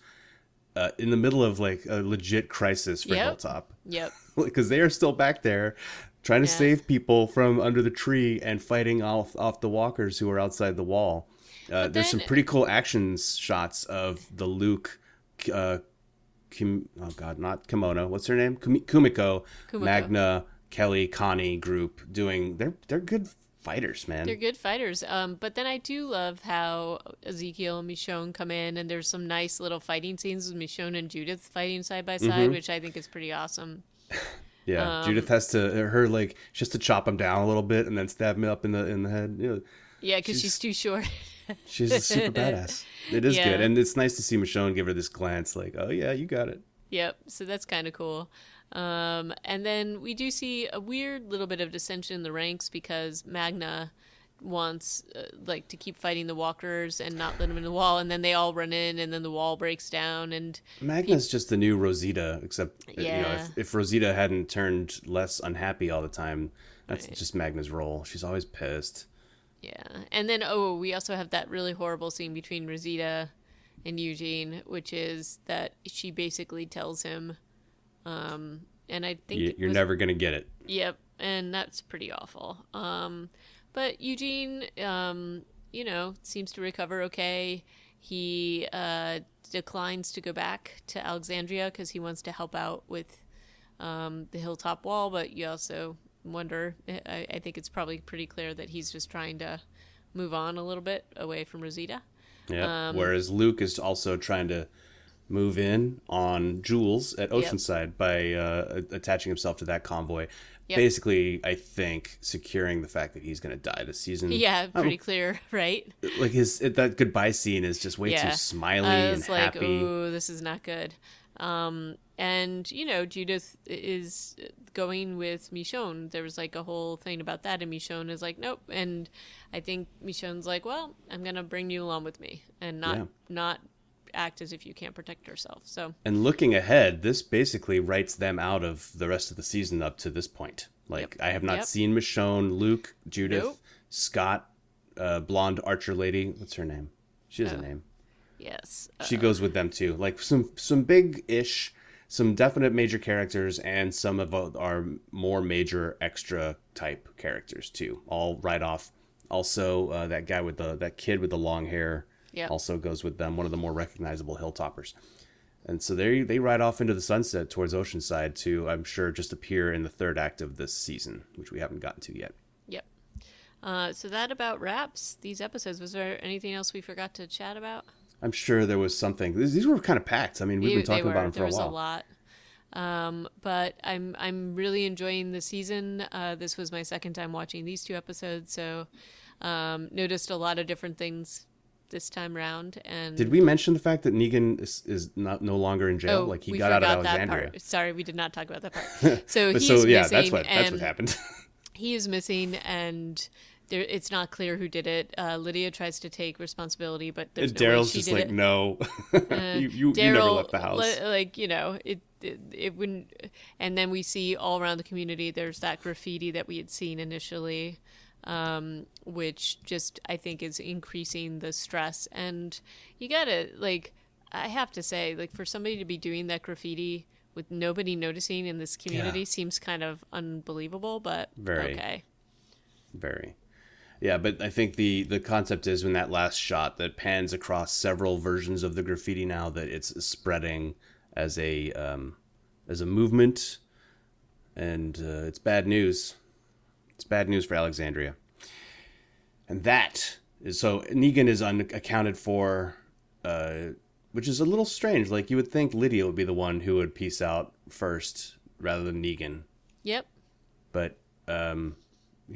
in the middle of like a legit crisis for Yep. Hilltop, Yep. because they are still back there trying to Yeah. save people from under the tree and fighting off the walkers who are outside the wall. There's some then- pretty cool action shots of the Luke, oh god, not Kimono. What's her name? Kumiko, Magna, Kelly, Connie group doing. They're good fighters, man. They're good fighters. But then I do love how Ezekiel and Michonne come in, and there's some nice little fighting scenes with Michonne and Judith fighting side by side, which I think is pretty awesome. Yeah, Judith has to she has to chop him down a little bit and then stab him up in the head. Yeah, because she's too short. She's a super badass. It is Yeah. good, and it's nice to see Michonne give her this glance, like, "Oh yeah, you got it." Yep, so that's kind of cool. And then we do see a weird little bit of dissension in the ranks because Magna wants like to keep fighting the walkers and not let them in the wall, and then they all run in, and then the wall breaks down, and Magna's just the new Rosita, except Yeah. if Rosita hadn't turned less unhappy all the time, that's just Magna's role. She's always pissed. Yeah. And then, we also have that really horrible scene between Rosita and Eugene, which is that she basically tells him, and I think You're never gonna get it. Yep. And that's pretty awful. But Eugene, seems to recover okay. He declines to go back to Alexandria because he wants to help out with the hilltop wall, but you also wonder, I think it's probably pretty clear that he's just trying to move on a little bit away from Rosita. Yeah. Whereas Luke is also trying to move in on Jules at Oceanside by attaching himself to that convoy. Yep. Basically, I think securing the fact that he's going to die this season. Yeah, pretty clear, right? Like that goodbye scene is just way too smiley and happy. Oh, this is not good. And Judith is going with Michonne. There was like a whole thing about that, and Michonne is like, nope. And I think Michonne's like, well, I'm gonna bring you along with me, and not act as if you can't protect yourself. So, and looking ahead, this basically writes them out of the rest of the season up to this point. Like, I have not seen Michonne, Luke, Judith, Scott, blonde archer lady. What's her name? She has a name. Yes. She goes with them too. Like some big-ish, some definite major characters, and some of our more major extra type characters too. All right off. Also, that guy with that kid with the long hair also goes with them. One of the more recognizable hilltoppers. And so they ride off into the sunset towards Oceanside to, I'm sure, just appear in the third act of this season, which we haven't gotten to yet. Yep. So that about wraps these episodes. Was there anything else we forgot to chat about? I'm sure there was something. These were kind of packed. I mean, we've been talking about them for a while. There was a lot. But I'm really enjoying the season. This was my second time watching these two episodes, so noticed a lot of different things this time round. And did we mention the fact that Negan is no longer in jail? Like, he got out of Alexandria. That part. Sorry, we did not talk about that part. So he's missing. That's what happened. He is missing, and it's not clear who did it. Lydia tries to take responsibility, but there's no Daryl's way she just did like, it. No, you never left the house. It wouldn't. And then we see all around the community, there's that graffiti that we had seen initially, which just, I think, is increasing the stress. And you gotta, I have to say, for somebody to be doing that graffiti with nobody noticing in this community seems kind of unbelievable, but okay. Very. Yeah, but I think the concept is, in that last shot that pans across several versions of the graffiti now, that it's spreading as a movement, and it's bad news. It's bad news for Alexandria. And that is, so Negan is unaccounted for, which is a little strange. Like, you would think Lydia would be the one who would peace out first rather than Negan. Yep. But who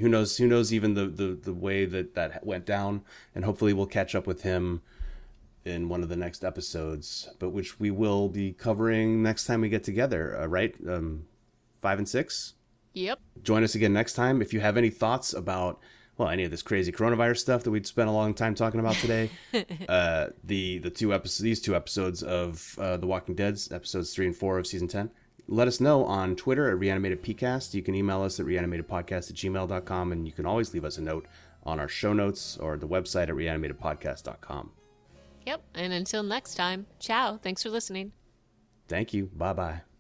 knows even the way that went down, and hopefully we'll catch up with him in one of the next episodes, but which we will be covering next time we get together, right? 5 and 6? Yep. Join us again next time. If you have any thoughts about, any of this crazy coronavirus stuff that we'd spent a long time talking about today, these two episodes of The Walking Dead, episodes 3 and 4 of season 10, let us know on Twitter at ReanimatedPcast. You can email us at reanimatedpodcast@gmail.com, and you can always leave us a note on our show notes or the website at reanimatedpodcast.com. Yep. And until next time, ciao. Thanks for listening. Thank you. Bye-bye.